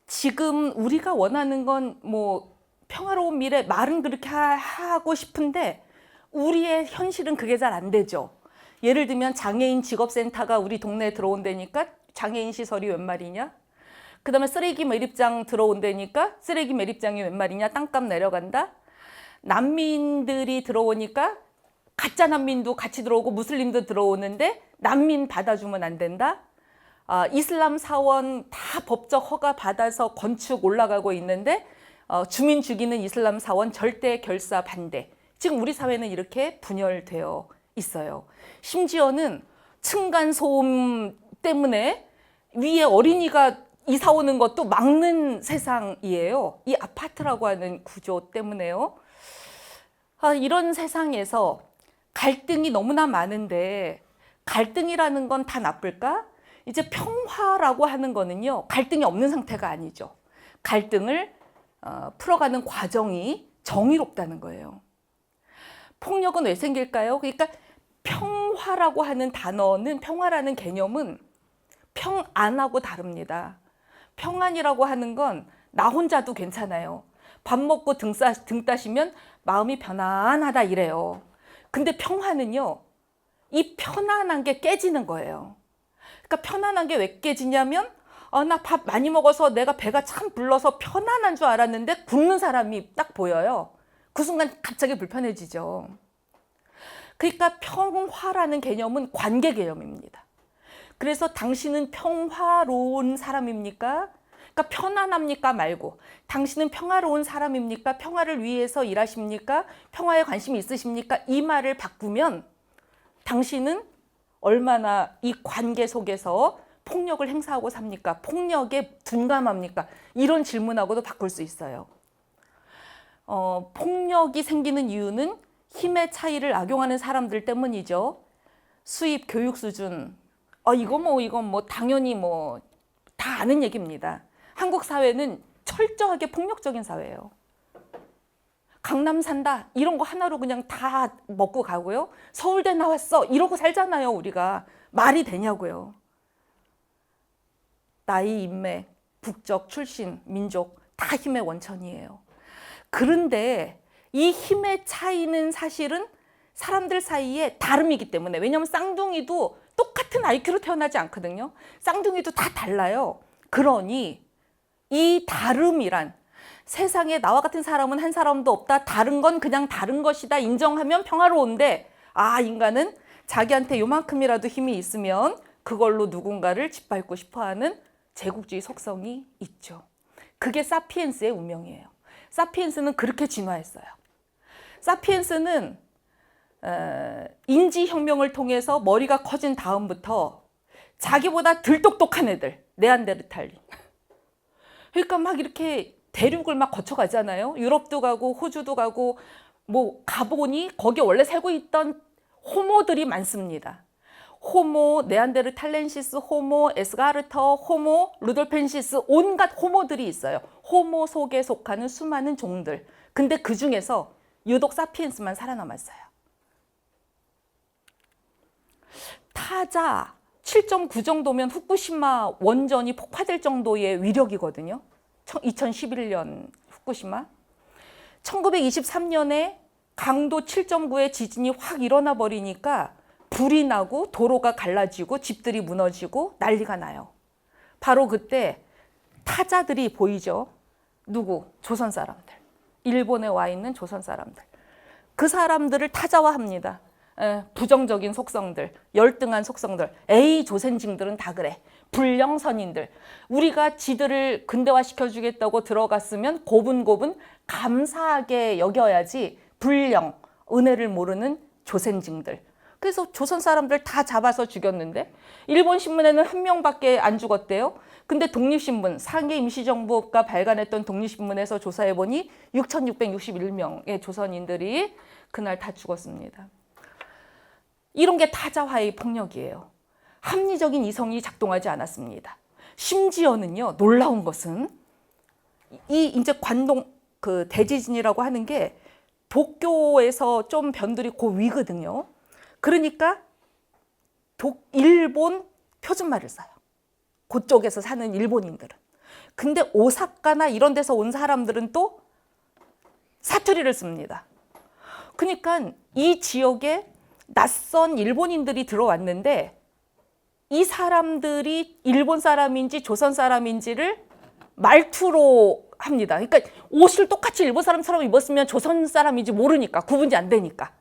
지금 우리가 원하는 건 뭐 평화로운 미래 말은 그렇게 하고 싶은데 우리의 현실은 그게 잘 안 되죠. 예를 들면 장애인 직업센터가 우리 동네에 들어온다니까 장애인 시설이 웬 말이냐? 그 다음에 쓰레기 매립장 들어온다니까 쓰레기 매립장이 웬 말이냐? 땅값 내려간다. 난민들이 들어오니까 가짜 난민도 같이 들어오고 무슬림도 들어오는데 난민 받아주면 안 된다. 이슬람 사원 다 법적 허가 받아서 건축 올라가고 있는데 주민 죽이는 이슬람 사원 절대 결사 반대. 지금 우리 사회는 이렇게 분열되어 있어요. 심지어는 층간소음 때문에 위에 어린이가 이사 오는 것도 막는 세상이에요. 이 아파트라고 하는 구조 때문에요. 이런 세상에서 갈등이 너무나 많은데 갈등이라는 건 다 나쁠까? 이제 평화라고 하는 거는요. 갈등이 없는 상태가 아니죠. 갈등을 풀어가는 과정이 정의롭다는 거예요. 폭력은 왜 생길까요? 그러니까 평화라고 하는 단어는 평화라는 개념은 평안하고 다릅니다. 평안이라고 하는 건 나 혼자도 괜찮아요. 밥 먹고 등 따시면 마음이 편안하다 이래요. 근데 평화는요. 이 편안한 게 깨지는 거예요. 그러니까 편안한 게 왜 깨지냐면 나 밥 많이 먹어서 내가 배가 참 불러서 편안한 줄 알았는데 굶는 사람이 딱 보여요. 그 순간 갑자기 불편해지죠. 그러니까 평화라는 개념은 관계 개념입니다. 그래서 당신은 평화로운 사람입니까? 그러니까 편안합니까? 말고 당신은 평화로운 사람입니까? 평화를 위해서 일하십니까? 평화에 관심이 있으십니까? 이 말을 바꾸면 당신은 얼마나 이 관계 속에서 폭력을 행사하고 삽니까? 폭력에 둔감합니까? 이런 질문하고도 바꿀 수 있어요. 폭력이 생기는 이유는 힘의 차이를 악용하는 사람들 때문이죠. 수입, 교육 수준, 이건 뭐 당연히 뭐 다 아는 얘기입니다. 한국 사회는 철저하게 폭력적인 사회예요. 강남 산다 이런 거 하나로 그냥 다 먹고 가고요. 서울대 나왔어 이러고 살잖아요. 우리가 말이 되냐고요. 나이, 인맥, 국적, 출신, 민족 다 힘의 원천이에요. 그런데 이 힘의 차이는 사실은 사람들 사이에 다름이기 때문에, 왜냐하면 쌍둥이도 똑같은 IQ로 태어나지 않거든요. 쌍둥이도 다 달라요. 그러니 이 다름이란, 세상에 나와 같은 사람은 한 사람도 없다, 다른 건 그냥 다른 것이다 인정하면 평화로운데, 인간은 자기한테 요만큼이라도 힘이 있으면 그걸로 누군가를 짓밟고 싶어하는 제국주의 속성이 있죠. 그게 사피엔스의 운명이에요. 사피엔스는 그렇게 진화했어요. 사피엔스는 인지혁명을 통해서 머리가 커진 다음부터 자기보다 덜 똑똑한 애들, 네안데르탈린. 그러니까 막 이렇게 대륙을 막 거쳐가잖아요. 유럽도 가고 호주도 가고 뭐 가보니 거기 원래 살고 있던 호모들이 많습니다. 호모 네안데르탈렌시스, 호모 에스가르터, 호모 루돌펜시스, 온갖 호모들이 있어요. 호모 속에 속하는 수많은 종들. 근데 그 중에서 유독 사피엔스만 살아남았어요. 타자 7.9 정도면 후쿠시마 원전이 폭파될 정도의 위력이거든요. 2011년 후쿠시마. 1923년에 강도 7.9의 지진이 확 일어나 버리니까 불이 나고 도로가 갈라지고 집들이 무너지고 난리가 나요. 바로 그때 타자들이 보이죠. 누구? 조선 사람들. 일본에 와 있는 조선 사람들. 그 사람들을 타자화합니다. 부정적인 속성들, 열등한 속성들, 조센징들은 다 그래. 불령선인들. 우리가 지들을 근대화시켜주겠다고 들어갔으면 고분고분 감사하게 여겨야지. 불령, 은혜를 모르는 조센징들. 그래서 조선 사람들 다 잡아서 죽였는데 일본 신문에는 한 명밖에 안 죽었대요. 근데 독립신문, 상해 임시정부가 발간했던 독립신문에서 조사해보니 6,661명의 조선인들이 그날 다 죽었습니다. 이런 게 타자화의 폭력이에요. 합리적인 이성이 작동하지 않았습니다. 심지어는요, 놀라운 것은 이제 관동 그 대지진이라고 하는 게 도쿄에서 좀 변들이 그 위거든요. 그러니까 일본 표준말을 써요. 그쪽에서 사는 일본인들은. 근데 오사카나 이런 데서 온 사람들은 또 사투리를 씁니다. 그러니까 이 지역에 낯선 일본인들이 들어왔는데 이 사람들이 일본 사람인지 조선 사람인지를 말투로 합니다. 그러니까 옷을 똑같이 일본 사람처럼 입었으면 조선 사람인지 모르니까, 구분이 안 되니까.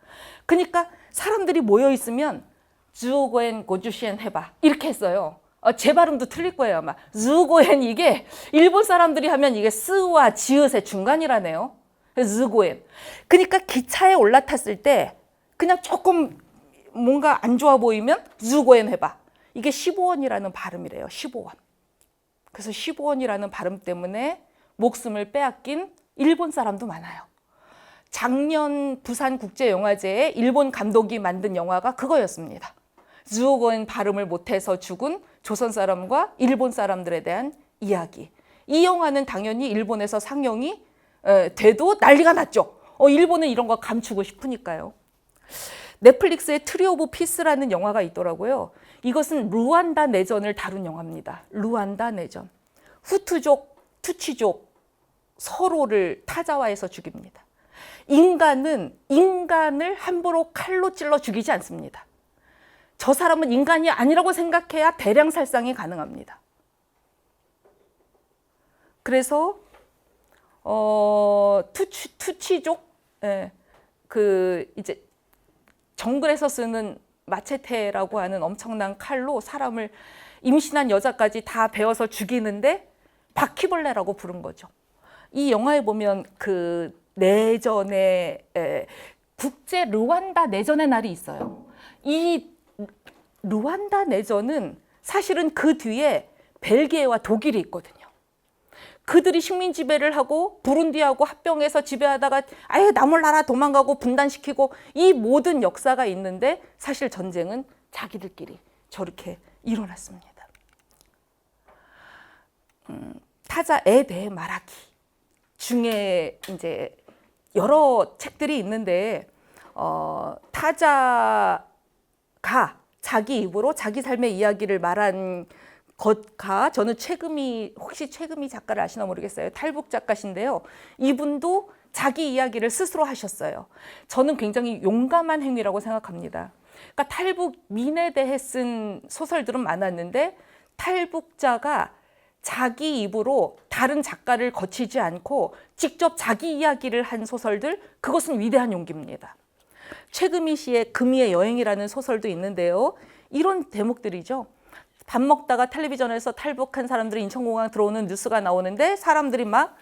그러니까 사람들이 모여 있으면 주고엔 고주시엔 해봐 이렇게 했어요. 제 발음도 틀릴 거예요 아마. 주고엔, 이게 일본 사람들이 하면 이게 스와 지읒의 중간이라네요. 주고엔. 그러니까 기차에 올라탔을 때 그냥 조금 뭔가 안 좋아 보이면 주고엔 해봐. 이게 15원이라는 발음이래요. 15원. 그래서 15원이라는 발음 때문에 목숨을 빼앗긴 일본 사람도 많아요. 작년 부산국제영화제에 일본 감독이 만든 영화가 그거였습니다. 주고엔 발음을 못해서 죽은 조선 사람과 일본 사람들에 대한 이야기. 이 영화는 당연히 일본에서 상영이 돼도 난리가 났죠. 일본은 이런 거 감추고 싶으니까요. 넷플릭스의 트리 오브 피스라는 영화가 있더라고요. 이것은 루안다 내전을 다룬 영화입니다. 루안다 내전. 후투족, 투치족 서로를 타자화해서 죽입니다. 인간은 인간을 함부로 칼로 찔러 죽이지 않습니다. 저 사람은 인간이 아니라고 생각해야 대량 살상이 가능합니다. 그래서 투치족, 이제 정글에서 쓰는 마체테라고 하는 엄청난 칼로 사람을, 임신한 여자까지 다 베어서 죽이는데 바퀴벌레라고 부른 거죠. 이 영화에 보면 그 내전의 국제 루안다 내전의 날이 있어요. 이 루안다 내전은 사실은 그 뒤에 벨기에와 독일이 있거든요. 그들이 식민 지배를 하고 부룬디하고 합병해서 지배하다가 아예 나 몰라라 도망가고 분단시키고 이 모든 역사가 있는데 사실 전쟁은 자기들끼리 저렇게 일어났습니다. 타자에 대해 말하기 중에 이제 여러 책들이 있는데 타자가 자기 입으로 자기 삶의 이야기를 말한 것가 저는 혹시 최금희 작가를 아시나 모르겠어요. 탈북 작가신데요. 이분도 자기 이야기를 스스로 하셨어요. 저는 굉장히 용감한 행위라고 생각합니다. 그러니까 탈북민에 대해 쓴 소설들은 많았는데 탈북자가 자기 입으로 다른 작가를 거치지 않고 직접 자기 이야기를 한 소설들, 그것은 위대한 용기입니다. 최금희 씨의 금이의 여행이라는 소설도 있는데요. 이런 대목들이죠. 밥 먹다가 텔레비전에서 탈북한 사람들이 인천공항 들어오는 뉴스가 나오는데 사람들이 막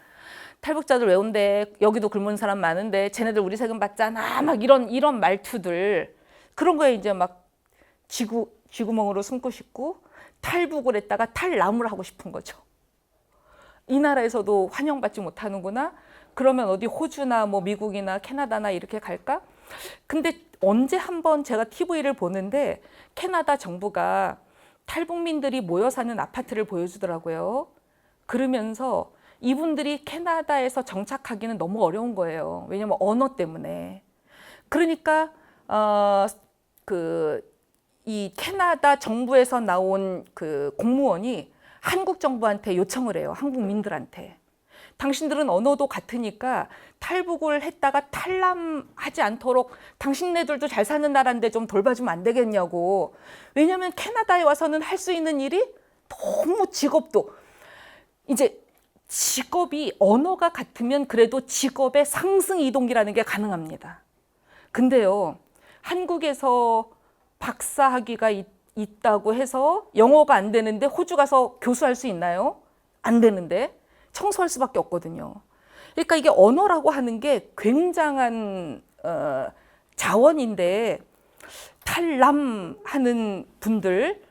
탈북자들 왜 온대? 여기도 굶은 사람 많은데 쟤네들 우리 세금 받잖아. 막 이런 말투들. 그런 거에 이제 막 쥐구멍으로 숨고 싶고 탈북을 했다가 탈남을 하고 싶은 거죠. 이 나라에서도 환영받지 못하는구나. 그러면 어디 호주나 뭐 미국이나 캐나다나 이렇게 갈까? 근데 언제 한번 제가 TV를 보는데 캐나다 정부가 탈북민들이 모여 사는 아파트를 보여주더라고요. 그러면서 이분들이 캐나다에서 정착하기는 너무 어려운 거예요. 왜냐면 언어 때문에. 그러니까 이 캐나다 정부에서 나온 그 공무원이 한국 정부한테 요청을 해요. 한국민들한테. 당신들은 언어도 같으니까 탈북을 했다가 탈남하지 않도록 당신네들도 잘 사는 나라인데 좀 돌봐주면 안 되겠냐고. 왜냐하면 캐나다에 와서는 할 수 있는 일이 너무 직업도 이제 직업이 언어가 같으면 그래도 직업의 상승 이동이라는 게 가능합니다. 근데요, 한국에서 박사 학위가 있다고 해서 영어가 안 되는데 호주 가서 교수할 수 있나요? 안 되는데 청소할 수밖에 없거든요. 그러니까 이게 언어라고 하는 게 굉장한 자원인데 탈남하는 분들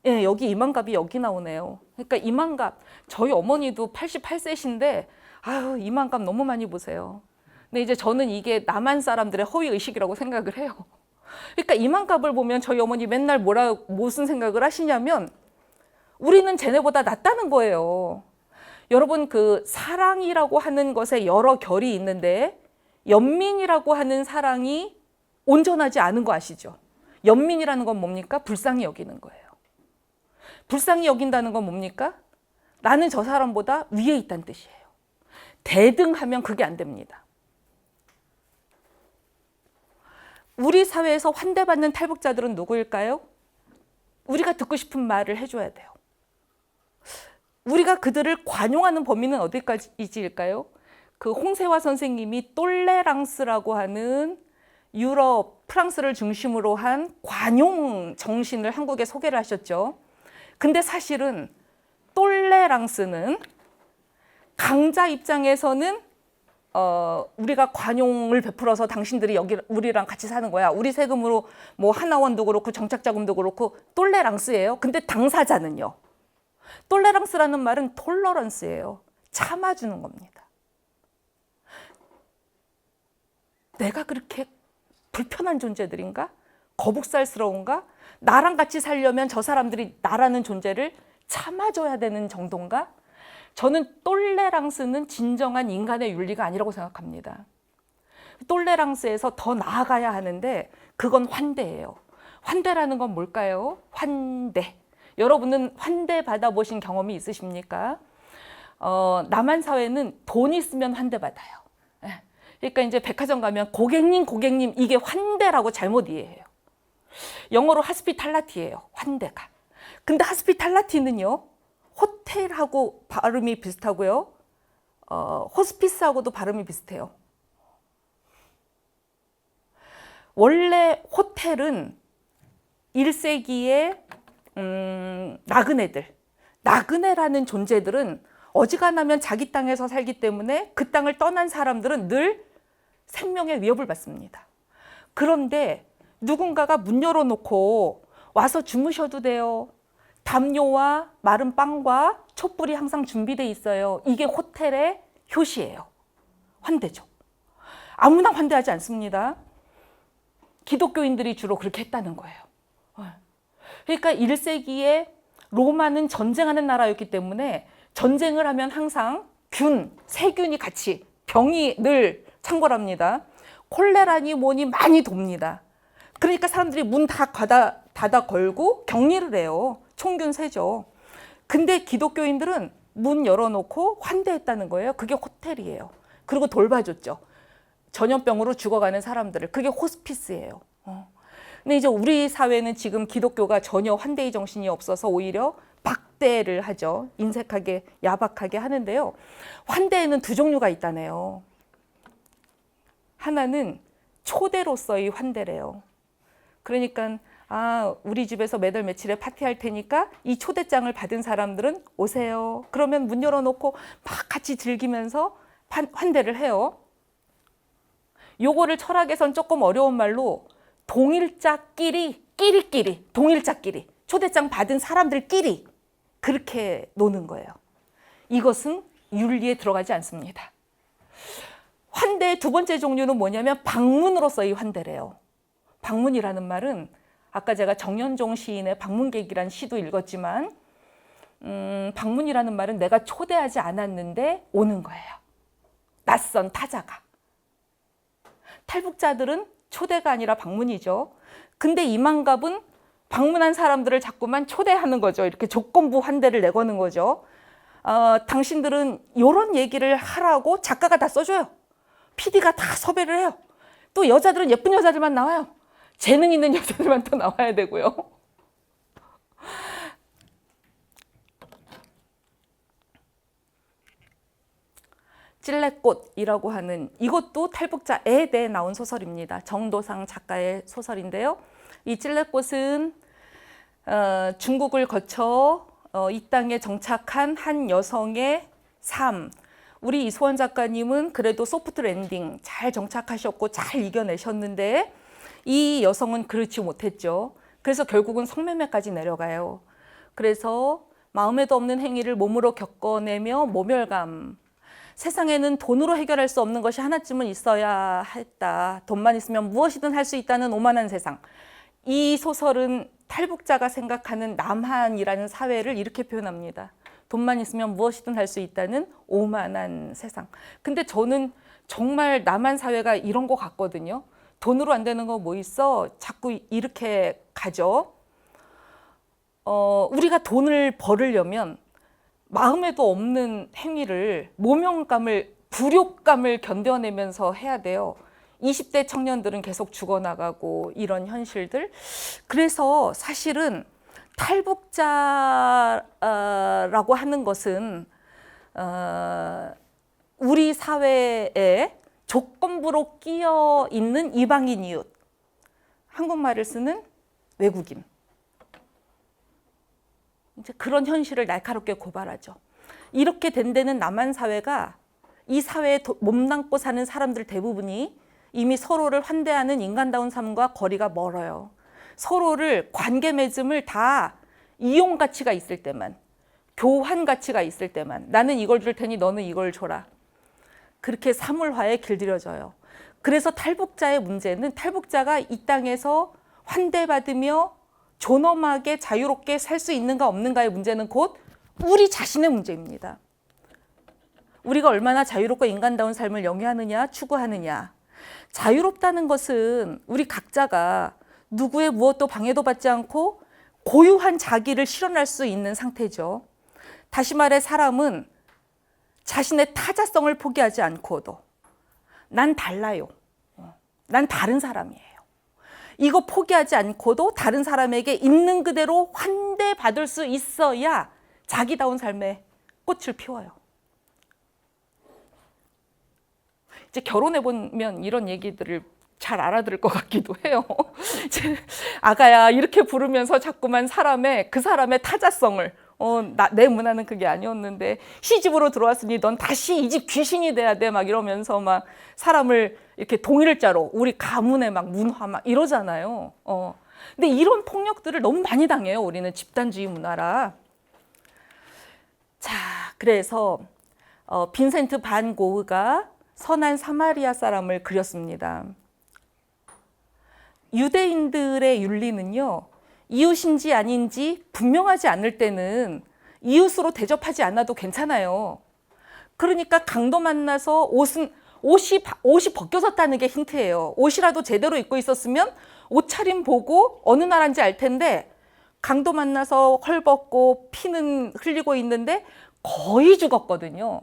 예, 여기 이만갑이 여기 나오네요. 그러니까 이만갑 저희 어머니도 88세신데 아유 이만갑 너무 많이 보세요. 근데 이제 저는 이게 남한 사람들의 허위 의식이라고 생각을 해요. 그러니까 이만갑을 보면 저희 어머니 맨날 무슨 생각을 하시냐면 우리는 쟤네보다 낫다는 거예요. 여러분 그 사랑이라고 하는 것에 여러 결이 있는데 연민이라고 하는 사랑이 온전하지 않은 거 아시죠? 연민이라는 건 뭡니까? 불쌍히 여기는 거예요. 불쌍히 여긴다는 건 뭡니까? 나는 저 사람보다 위에 있다는 뜻이에요. 대등하면 그게 안 됩니다. 우리 사회에서 환대받는 탈북자들은 누구일까요? 우리가 듣고 싶은 말을 해줘야 돼요. 우리가 그들을 관용하는 범위는 어디까지일까요? 그 홍세화 선생님이 똘레랑스라고 하는 유럽, 프랑스를 중심으로 한 관용 정신을 한국에 소개를 하셨죠. 근데 사실은 똘레랑스는 강자 입장에서는 우리가 관용을 베풀어서 당신들이 여기 우리랑 같이 사는 거야. 우리 세금으로 뭐 하나원도 그렇고 정착자금도 그렇고 똘레랑스예요. 근데 당사자는요. 똘레랑스라는 말은 톨러런스예요. 참아주는 겁니다. 내가 그렇게 불편한 존재들인가? 거북살스러운가? 나랑 같이 살려면 저 사람들이 나라는 존재를 참아줘야 되는 정도인가? 저는 똘레랑스는 진정한 인간의 윤리가 아니라고 생각합니다. 똘레랑스에서 더 나아가야 하는데 그건 환대예요. 환대라는 건 뭘까요? 환대. 여러분은 환대 받아보신 경험이 있으십니까? 남한 사회는 돈 있으면 환대받아요. 그러니까 이제 백화점 가면 고객님 이게 환대라고 잘못 이해해요. 영어로 하스피탈라티예요. 환대가. 근데 하스피탈라티는요. 호텔하고 발음이 비슷하고요. 호스피스하고도 발음이 비슷해요. 원래 호텔은 1세기에 나그네라는 존재들은 어지간하면 자기 땅에서 살기 때문에 그 땅을 떠난 사람들은 늘 생명의 위협을 받습니다. 그런데 누군가가 문 열어놓고 와서 주무셔도 돼요. 담요와 마른 빵과 촛불이 항상 준비되어 있어요. 이게 호텔의 효시예요. 환대죠. 아무나 환대하지 않습니다. 기독교인들이 주로 그렇게 했다는 거예요. 그러니까 1세기에 로마는 전쟁하는 나라였기 때문에 전쟁을 하면 항상 세균이 같이 병이 늘 창궐합니다. 콜레라니 뭐니 많이 돕니다. 그러니까 사람들이 문 다 닫아 걸고 격리를 해요. 총균 세죠. 근데 기독교인들은 문 열어놓고 환대했다는 거예요. 그게 호텔이에요. 그리고 돌봐줬죠. 전염병으로 죽어가는 사람들을. 그게 호스피스예요. 근데 이제 우리 사회는 지금 기독교가 전혀 환대의 정신이 없어서 오히려 박대를 하죠. 인색하게, 야박하게 하는데요. 환대에는 두 종류가 있다네요. 하나는 초대로서의 환대래요. 그러니까 우리 집에서 매달 며칠에 파티할 테니까 이 초대장을 받은 사람들은 오세요. 그러면 문 열어놓고 막 같이 즐기면서 환대를 해요. 요거를 철학에선 조금 어려운 말로 동일자끼리 동일자끼리 초대장 받은 사람들끼리 그렇게 노는 거예요. 이것은 윤리에 들어가지 않습니다. 환대의 두 번째 종류는 뭐냐면 방문으로서의 환대래요. 방문이라는 말은 아까 제가 정연종 시인의 방문객이란 시도 읽었지만 방문이라는 말은 내가 초대하지 않았는데 오는 거예요. 낯선 타자가. 탈북자들은 초대가 아니라 방문이죠. 근데 이만갑은 방문한 사람들을 자꾸만 초대하는 거죠. 이렇게 조건부 환대를 내거는 거죠. 당신들은 이런 얘기를 하라고 작가가 다 써줘요. PD가 다 섭외를 해요. 또 여자들은 예쁜 여자들만 나와요. 재능 있는 여자들만 또 나와야 되고요. 찔레꽃이라고 하는 이것도 탈북자에 대해 나온 소설입니다. 정도상 작가의 소설인데요. 이 찔레꽃은 중국을 거쳐 이 땅에 정착한 한 여성의 삶. 우리 이소원 작가님은 그래도 소프트 랜딩 잘 정착하셨고 잘 이겨내셨는데 이 여성은 그렇지 못했죠. 그래서 결국은 성매매까지 내려가요. 그래서 마음에도 없는 행위를 몸으로 겪어내며 모멸감. 세상에는 돈으로 해결할 수 없는 것이 하나쯤은 있어야 했다. 돈만 있으면 무엇이든 할 수 있다는 오만한 세상. 이 소설은 탈북자가 생각하는 남한이라는 사회를 이렇게 표현합니다. 돈만 있으면 무엇이든 할 수 있다는 오만한 세상. 근데 저는 정말 남한 사회가 이런 것 같거든요. 돈으로 안 되는 거 뭐 있어? 자꾸 이렇게 가죠. 우리가 돈을 벌으려면 마음에도 없는 행위를 모명감을, 불욕감을 견뎌내면서 해야 돼요. 20대 청년들은 계속 죽어나가고 이런 현실들. 그래서 사실은 탈북자라고 하는 것은 우리 사회에 조건부로 끼어 있는 이방인 이웃, 한국말을 쓰는 외국인. 이제 그런 현실을 날카롭게 고발하죠. 이렇게 된 데는 남한 사회가 이 사회에 몸담고 사는 사람들 대부분이 이미 서로를 환대하는 인간다운 삶과 거리가 멀어요. 서로를 관계 맺음을 다 이용 가치가 있을 때만, 교환 가치가 있을 때만, 나는 이걸 줄 테니 너는 이걸 줘라. 그렇게 사물화에 길들여져요. 그래서 탈북자의 문제는 탈북자가 이 땅에서 환대받으며 존엄하게 자유롭게 살 수 있는가 없는가의 문제는 곧 우리 자신의 문제입니다. 우리가 얼마나 자유롭고 인간다운 삶을 영위하느냐, 추구하느냐. 자유롭다는 것은 우리 각자가 누구의 무엇도 방해도 받지 않고 고유한 자기를 실현할 수 있는 상태죠. 다시 말해 사람은 자신의 타자성을 포기하지 않고도 난 달라요. 난 다른 사람이에요. 이거 포기하지 않고도 다른 사람에게 있는 그대로 환대받을 수 있어야 자기다운 삶의 꽃을 피워요. 이제 결혼해보면 이런 얘기들을 잘 알아들을 것 같기도 해요. 아가야 이렇게 부르면서 자꾸만 그 사람의 타자성을 내 문화는 그게 아니었는데 시집으로 들어왔으니 넌 다시 이 집 귀신이 돼야 돼 막 이러면서 막 사람을 이렇게 동일자로 우리 가문의 막 문화 막 이러잖아요. 근데 이런 폭력들을 너무 많이 당해요. 우리는 집단주의 문화라. 자, 그래서 빈센트 반 고흐가 선한 사마리아 사람을 그렸습니다. 유대인들의 윤리는요, 이웃인지 아닌지 분명하지 않을 때는 이웃으로 대접하지 않아도 괜찮아요. 그러니까 강도 만나서 옷이 벗겨졌다는 게 힌트예요. 옷이라도 제대로 입고 있었으면 옷차림 보고 어느 나라인지 알 텐데, 강도 만나서 헐벗고 피는 흘리고 있는데 거의 죽었거든요.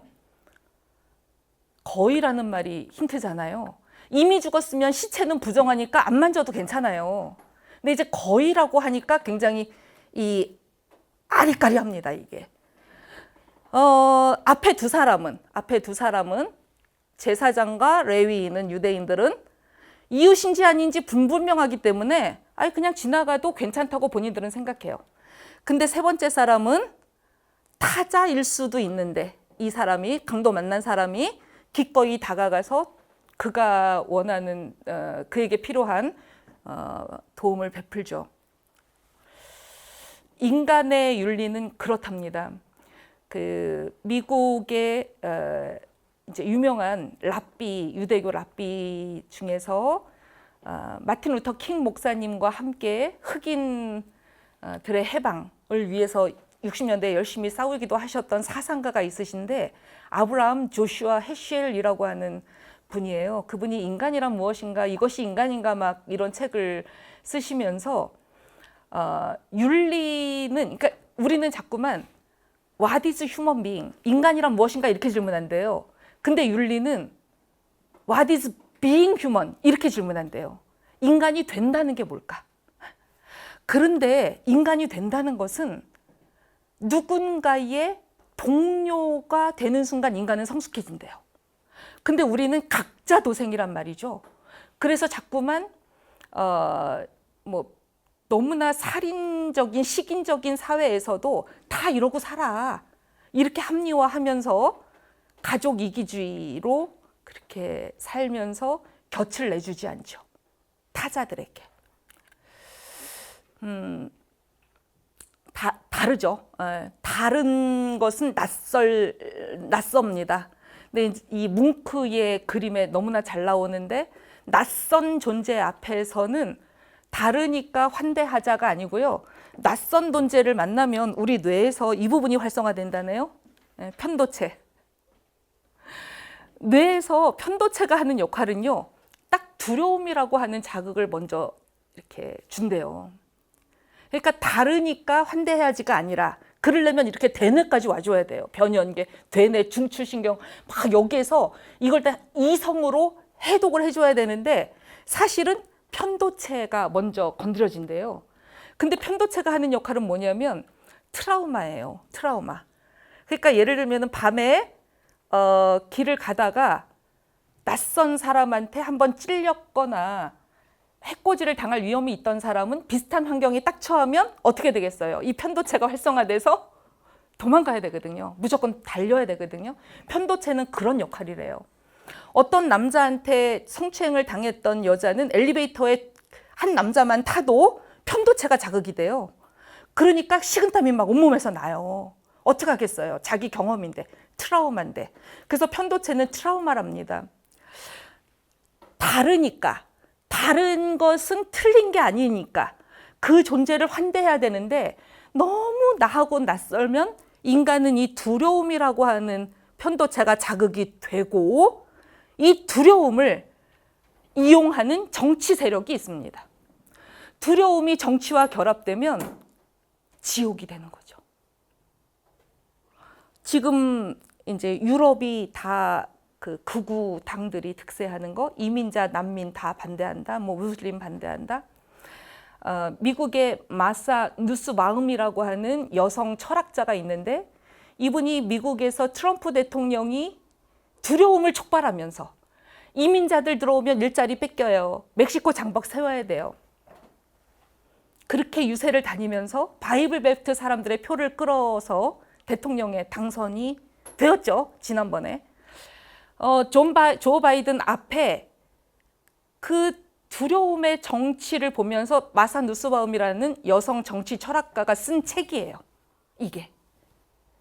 거의라는 말이 힌트잖아요. 이미 죽었으면 시체는 부정하니까 안 만져도 괜찮아요. 근데 이제 거의라고 하니까 굉장히 아리까리합니다, 이게. 앞에 두 사람은 제사장과 레위인은, 유대인들은 이웃인지 아닌지 분명하기 때문에 그냥 지나가도 괜찮다고 본인들은 생각해요. 근데 세 번째 사람은 타자일 수도 있는데, 이 사람이, 강도 만난 사람이 기꺼이 다가가서 그가 원하는, 그에게 필요한 도움을 베풀죠. 인간의 윤리는 그렇답니다. 그 미국의 이제 유명한 랍비, 유대교 랍비 중에서 마틴 루터 킹 목사님과 함께 흑인들의 해방을 위해서 60년대에 열심히 싸우기도 하셨던 사상가가 있으신데, 아브라함 조슈아 헤쉘이라고 하는 분이에요. 그분이 인간이란 무엇인가, 이것이 인간인가 막 이런 책을 쓰시면서 윤리는, 그러니까 우리는 자꾸만 What is human being? 인간이란 무엇인가 이렇게 질문한대요. 근데 윤리는 What is being human? 이렇게 질문한대요. 인간이 된다는 게 뭘까? 그런데 인간이 된다는 것은 누군가의 동료가 되는 순간 인간은 성숙해진대요. 근데 우리는 각자 도생이란 말이죠. 그래서 자꾸만 너무나 살인적인 식인적인 사회에서도 다 이러고 살아, 이렇게 합리화하면서 가족 이기주의로 그렇게 살면서 곁을 내주지 않죠, 타자들에게. 다르죠. 다른 것은 낯섭니다. 근데 이 뭉크의 그림에 너무나 잘 나오는데, 낯선 존재 앞에서는 다르니까 환대하자가 아니고요, 낯선 존재를 만나면 우리 뇌에서 이 부분이 활성화된다네요. 편도체. 뇌에서 편도체가 하는 역할은요, 딱 두려움이라고 하는 자극을 먼저 이렇게 준대요. 그러니까 다르니까 환대해야지가 아니라, 그러려면 이렇게 대뇌까지 와줘야 돼요. 변연계, 대뇌, 중추신경 막 여기에서 이걸 다 이성으로 해독을 해줘야 되는데, 사실은 편도체가 먼저 건드려진대요. 근데 편도체가 하는 역할은 뭐냐면 트라우마예요. 트라우마. 그러니까 예를 들면 밤에 길을 가다가 낯선 사람한테 한번 찔렸거나 해코지를 당할 위험이 있던 사람은 비슷한 환경에 딱 처하면 어떻게 되겠어요? 이 편도체가 활성화돼서 도망가야 되거든요. 무조건 달려야 되거든요. 편도체는 그런 역할이래요. 어떤 남자한테 성추행을 당했던 여자는 엘리베이터에 한 남자만 타도 편도체가 자극이 돼요. 그러니까 식은땀이 막 온몸에서 나요. 어떻게 하겠어요? 자기 경험인데, 트라우마인데. 그래서 편도체는 트라우마랍니다. 다르니까, 다른 것은 틀린 게 아니니까 그 존재를 환대해야 되는데, 너무 나하고 낯설면 인간은 이 두려움이라고 하는 편도체가 자극이 되고, 이 두려움을 이용하는 정치 세력이 있습니다. 두려움이 정치와 결합되면 지옥이 되는 거죠. 지금 이제 유럽이 다 그 극우 당들이 득세하는 거, 이민자, 난민 다 반대한다, 무슬림 반대한다. 미국의 마사 누스바움이라고 하는 여성 철학자가 있는데, 이분이 미국에서 트럼프 대통령이 두려움을 촉발하면서 이민자들 들어오면 일자리 뺏겨요, 멕시코 장벽 세워야 돼요, 그렇게 유세를 다니면서 바이블 벨트 사람들의 표를 끌어서 대통령에 당선이 되었죠. 지난번에 조 바이든 앞에 그 두려움의 정치를 보면서 마사 누스바움이라는 여성 정치 철학가가 쓴 책이에요, 이게.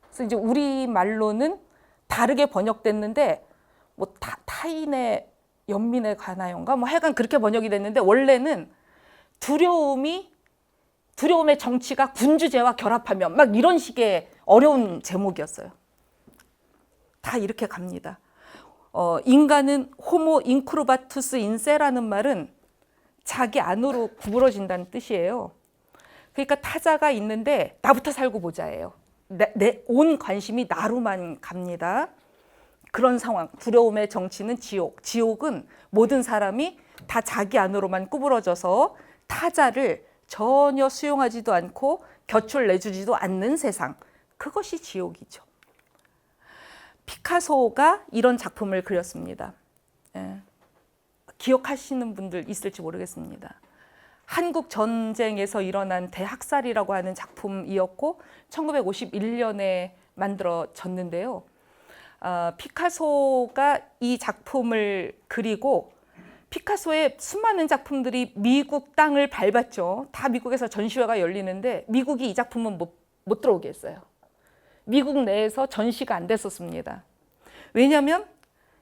그래서 이제 우리 말로는 다르게 번역됐는데, 타인의 연민에 관하여인가 하여간 그렇게 번역이 됐는데, 원래는 두려움의 정치가 군주제와 결합하면 막 이런 식의 어려운 제목이었어요. 다 이렇게 갑니다. 인간은 호모 인크루바투스 인세라는 말은 자기 안으로 구부러진다는 뜻이에요. 그러니까 타자가 있는데 나부터 살고 보자예요. 내 온 관심이 나로만 갑니다. 그런 상황, 두려움의 정치는 지옥. 지옥은 모든 사람이 다 자기 안으로만 구부러져서 타자를 전혀 수용하지도 않고 곁을 내주지도 않는 세상. 그것이 지옥이죠. 피카소가 이런 작품을 그렸습니다. 기억하시는 분들 있을지 모르겠습니다. 한국 전쟁에서 일어난 대학살이라고 하는 작품이었고 1951년에 만들어졌는데요. 피카소가 이 작품을 그리고 피카소의 수많은 작품들이 미국 땅을 밟았죠. 다 미국에서 전시회가 열리는데 미국이 이 작품은 못 들어오게 했어요. 미국 내에서 전시가 안 됐었습니다. 왜냐하면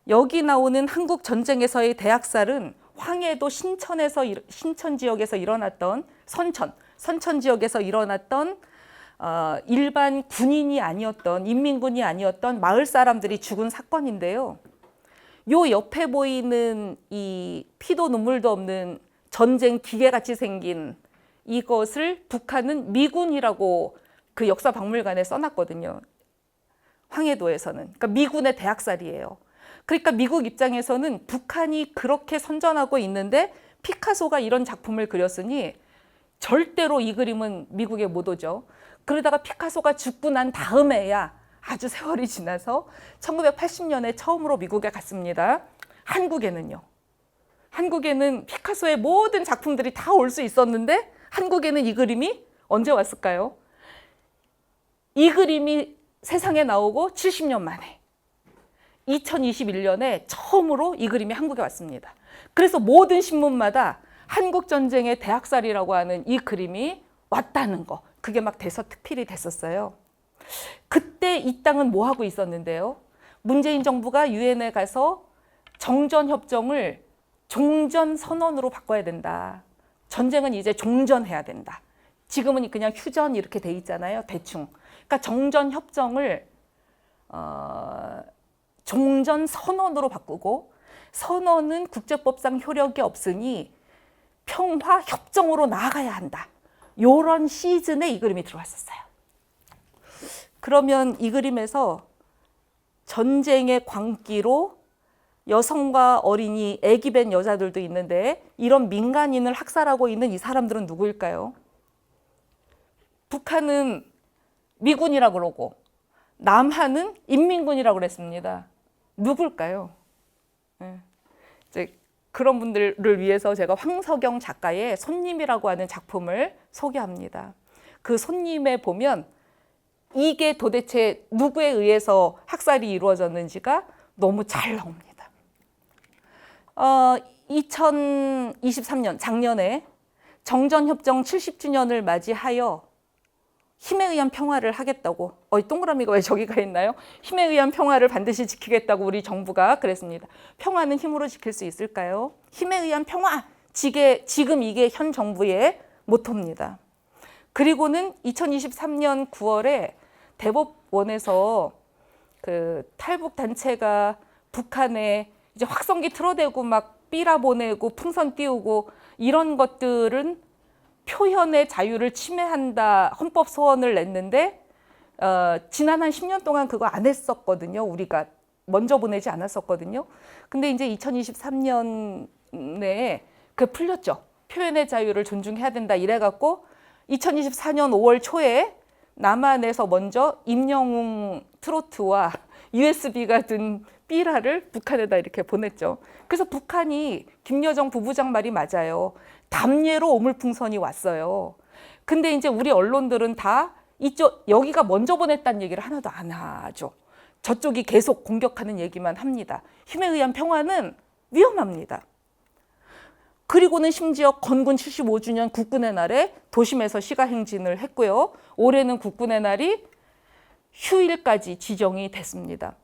여기 나오는 한국 전쟁에서의 대학살은 황해도 신천 지역에서 일어났던 선천 지역에서 일어났던 일반 군인이 아니었던 인민군이 아니었던 마을 사람들이 죽은 사건인데요. 요 옆에 보이는 이 피도 눈물도 없는 전쟁 기계같이 생긴 이것을 북한은 미군이라고 그 역사박물관에 써놨거든요. 황해도에서는. 그러니까 미군의 대학살이에요. 그러니까 미국 입장에서는 북한이 그렇게 선전하고 있는데 피카소가 이런 작품을 그렸으니 절대로 이 그림은 미국에 못 오죠. 그러다가 피카소가 죽고 난 다음에야 아주 세월이 지나서 1980년에 처음으로 미국에 갔습니다. 한국에는 피카소의 모든 작품들이 다 올 수 있었는데 한국에는 이 그림이 언제 왔을까요? 이 그림이 세상에 나오고 70년 만에 2021년에 처음으로 이 그림이 한국에 왔습니다. 그래서 모든 신문마다 한국전쟁의 대학살이라고 하는 이 그림이 왔다는 거, 그게 막 대서특필이 됐었어요. 그때 이 땅은 뭐 하고 있었는데요? 문재인 정부가 유엔에 가서 정전협정을 종전선언으로 바꿔야 된다. 전쟁은 이제 종전해야 된다. 지금은 그냥 휴전 이렇게 돼 있잖아요. 대충. 그러니까 정전협정을 종전선언으로 바꾸고, 선언은 국제법상 효력이 없으니 평화협정으로 나아가야 한다. 이런 시즌에 이 그림이 들어왔었어요. 그러면 이 그림에서 전쟁의 광기로 여성과 어린이, 아기 벤 여자들도 있는데 이런 민간인을 학살하고 있는 이 사람들은 누구일까요? 북한은 미군이라고 그러고 남한은 인민군이라고 그랬습니다. 누굴까요? 이제 그런 분들을 위해서 제가 황석영 작가의 손님이라고 하는 작품을 소개합니다. 그 손님에 보면 이게 도대체 누구에 의해서 학살이 이루어졌는지가 너무 잘 나옵니다. 2023년 작년에 정전협정 70주년을 맞이하여 힘에 의한 평화를 하겠다고, 동그라미가 왜 저기가 있나요? 힘에 의한 평화를 반드시 지키겠다고 우리 정부가 그랬습니다. 평화는 힘으로 지킬 수 있을까요? 힘에 의한 평화, 지금 이게 현 정부의 모토입니다. 그리고는 2023년 9월에 대법원에서 그 탈북 단체가 북한에 이제 확성기 틀어대고 막 삐라 보내고 풍선 띄우고 이런 것들은 표현의 자유를 침해한다 헌법 소원을 냈는데 지난 한 10년 동안 그거 안 했었거든요. 우리가 먼저 보내지 않았었거든요. 근데 이제 2023년에 그 풀렸죠. 표현의 자유를 존중해야 된다 이래갖고 2024년 5월 초에 남한에서 먼저 임영웅 트로트와 USB가 든 삐라를 북한에다 이렇게 보냈죠. 그래서 북한이 김여정 부부장 말이 맞아요. 담례로 오물풍선이 왔어요. 근데 이제 우리 언론들은 다 여기가 먼저 보냈다는 얘기를 하나도 안 하죠. 저쪽이 계속 공격하는 얘기만 합니다. 힘에 의한 평화는 위험합니다. 그리고는 심지어 건군 75주년 국군의 날에 도심에서 시가행진을 했고요. 올해는 국군의 날이 휴일까지 지정이 됐습니다.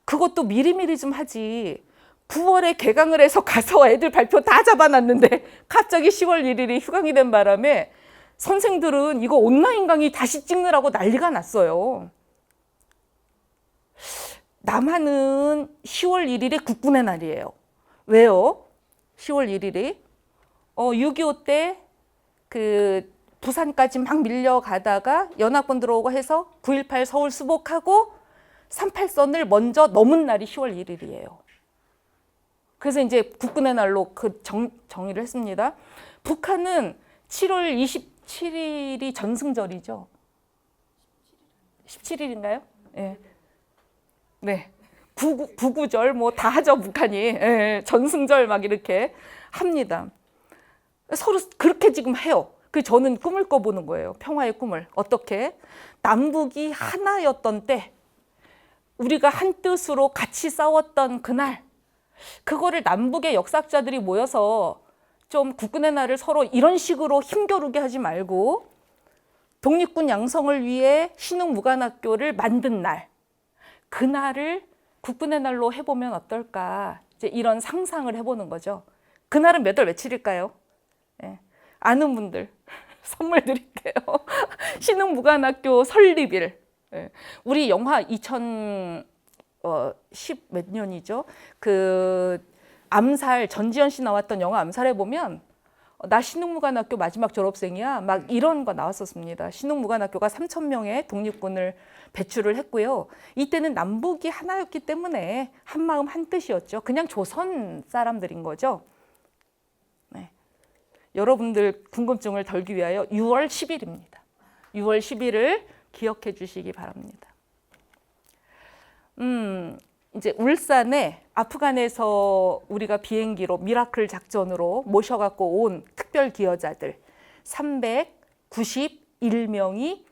그것도 미리미리 좀 하지. 9월에 개강을 해서 가서 애들 발표 다 잡아놨는데 갑자기 10월 1일이 휴강이 된 바람에 선생들은 이거 온라인 강의 다시 찍느라고 난리가 났어요. 남한은 10월 1일이 국군의 날이에요. 왜요? 10월 1일이 6.25 때 그 부산까지 막 밀려가다가 연합군 들어오고 해서 9.18 서울 수복하고 38선을 먼저 넘은 날이 10월 1일이에요. 그래서 이제 국군의 날로 그 정의를 했습니다. 북한은 7월 27일이 전승절이죠. 17일인가요? 네. 네. 부구절 뭐 다 하죠, 북한이. 예, 전승절 막 이렇게 합니다. 서로 그렇게 지금 해요. 그 저는 꿈을 꿔보는 거예요. 평화의 꿈을. 어떻게? 남북이 하나였던 때, 우리가 한 뜻으로 같이 싸웠던 그날, 그거를 남북의 역사학자들이 모여서 좀 국군의 날을 서로 이런 식으로 힘겨루게 하지 말고 독립군 양성을 위해 신흥무관학교를 만든 날, 그날을 국군의 날로 해보면 어떨까, 이제 이런 상상을 해보는 거죠. 그날은 몇 월 며칠일까요? 예, 아는 분들 선물 드릴게요. 신흥무관학교 설립일. 예, 우리 영화 2010 몇 년이죠? 그 암살, 전지현 씨 나왔던 영화 암살에 보면 나 신흥무관학교 마지막 졸업생이야 막 이런 거 나왔었습니다. 신흥무관학교가 3,000명의 독립군을 배출을 했고요. 이때는 남북이 하나였기 때문에 한 마음 한 뜻이었죠. 그냥 조선 사람들인 거죠. 네. 여러분들 궁금증을 덜기 위하여 6월 10일입니다. 6월 10일을 기억해 주시기 바랍니다. 이제 울산에 아프간에서 우리가 비행기로 미라클 작전으로 모셔갖고 온 특별 기여자들 391명이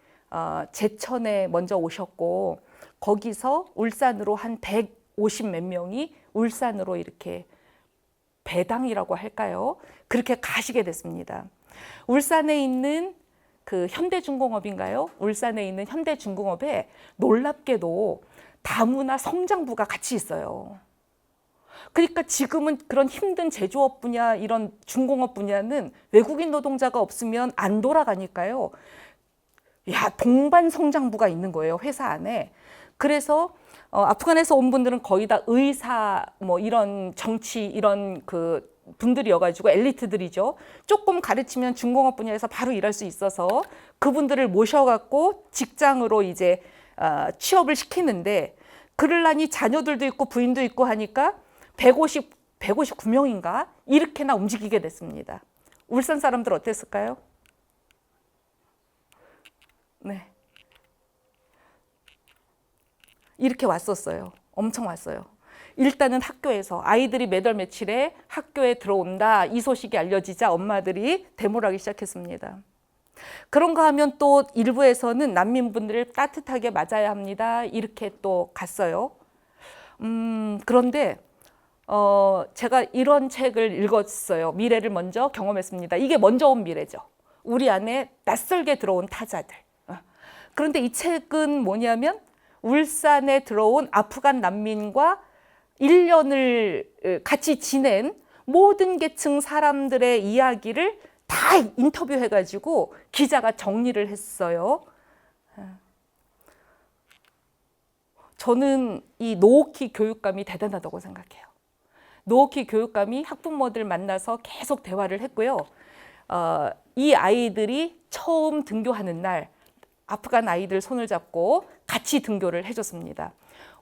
제천에 먼저 오셨고, 거기서 울산으로 한 150 몇 명이 울산으로 이렇게 배당이라고 할까요? 그렇게 가시게 됐습니다. 울산에 있는 그 현대중공업인가요? 울산에 있는 현대중공업에 놀랍게도 다문화 성장부가 같이 있어요. 그러니까 지금은 그런 힘든 제조업 분야, 이런 중공업 분야는 외국인 노동자가 없으면 안 돌아가니까요. 야, 동반 성장부가 있는 거예요, 회사 안에. 그래서 아프간에서 온 분들은 거의 다 의사, 뭐 이런 정치, 이런 그 분들이어가지고 엘리트들이죠. 조금 가르치면 중공업 분야에서 바로 일할 수 있어서 그분들을 모셔갖고 직장으로 이제 취업을 시키는데, 그럴라니 자녀들도 있고 부인도 있고 하니까 159명인가 이렇게나 움직이게 됐습니다. 울산 사람들 어땠을까요? 네, 이렇게 왔었어요. 엄청 왔어요. 일단은 학교에서 아이들이 몇 월 며칠에 학교에 들어온다, 이 소식이 알려지자 엄마들이 데모를 하기 시작했습니다. 그런가 하면 또 일부에서는 난민분들을 따뜻하게 맞아야 합니다, 이렇게 또 갔어요. 그런데 제가 이런 책을 읽었어요. 미래를 먼저 경험했습니다. 이게 먼저 온 미래죠. 우리 안에 낯설게 들어온 타자들. 그런데 이 책은 뭐냐면 울산에 들어온 아프간 난민과 1년을 같이 지낸 모든 계층 사람들의 이야기를 다 인터뷰해가지고 기자가 정리를 했어요. 저는 이 노오키 교육감이 대단하다고 생각해요. 노오키 교육감이 학부모들 만나서 계속 대화를 했고요. 이 아이들이 처음 등교하는 날 아프간 아이들 손을 잡고 같이 등교를 해줬습니다.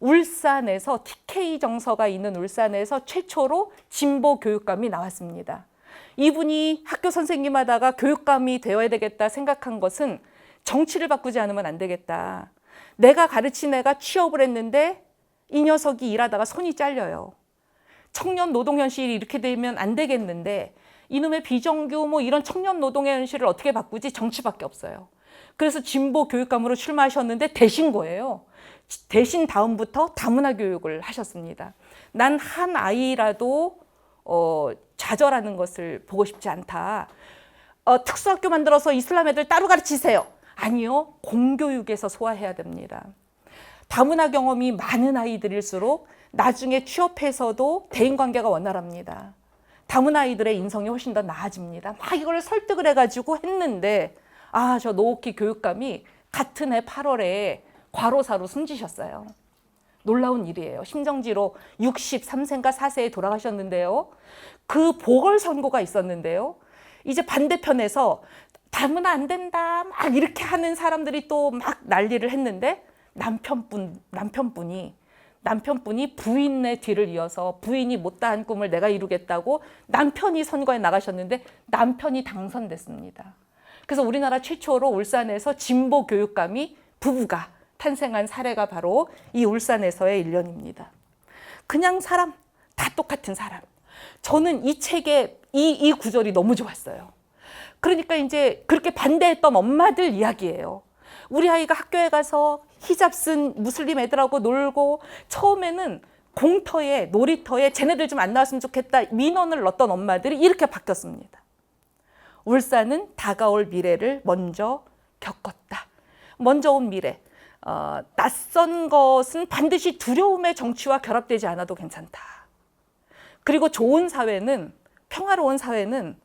울산에서 TK 정서가 있는 울산에서 최초로 진보 교육감이 나왔습니다. 이분이 학교 선생님 하다가 교육감이 되어야 되겠다 생각한 것은 정치를 바꾸지 않으면 안 되겠다. 내가 가르친 애가 취업을 했는데 이 녀석이 일하다가 손이 잘려요. 청년 노동 현실이 이렇게 되면 안 되겠는데 이놈의 비정규 뭐 이런 청년 노동의 현실을 어떻게 바꾸지? 정치밖에 없어요. 그래서 진보 교육감으로 출마하셨는데 되신 거예요. 대신 다음부터 다문화 교육을 하셨습니다. 난 한 아이라도 좌절하는 것을 보고 싶지 않다. 특수학교 만들어서 이슬람 애들 따로 가르치세요. 아니요, 공교육에서 소화해야 됩니다. 다문화 경험이 많은 아이들일수록 나중에 취업해서도 대인관계가 원활합니다. 다문 아이들의 인성이 훨씬 더 나아집니다. 막 이걸 설득을 해가지고 했는데 저 노옥희 교육감이 같은 해 8월에 과로사로 숨지셨어요. 놀라운 일이에요. 심정지로 63세인가 4세에 돌아가셨는데요. 그 보궐선거가 있었는데요. 이제 반대편에서 다문 안 된다 막 이렇게 하는 사람들이 또 막 난리를 했는데 남편분이 부인의 뒤를 이어서 부인이 못다한 꿈을 내가 이루겠다고 남편이 선거에 나가셨는데 남편이 당선됐습니다. 그래서 우리나라 최초로 울산에서 진보 교육감이 부부가 탄생한 사례가 바로 이 울산에서의 일련입니다. 그냥 사람, 다 똑같은 사람. 저는 이 책의 이 구절이 너무 좋았어요. 그러니까 이제 그렇게 반대했던 엄마들 이야기예요. 우리 아이가 학교에 가서 히잡 쓴 무슬림 애들하고 놀고 처음에는 공터에 놀이터에 쟤네들 좀 안 나왔으면 좋겠다 민원을 넣었던 엄마들이 이렇게 바뀌었습니다. 울산은 다가올 미래를 먼저 겪었다. 먼저 온 미래. 낯선 것은 반드시 두려움의 정취와 결합되지 않아도 괜찮다. 그리고 좋은 사회는, 평화로운 사회는,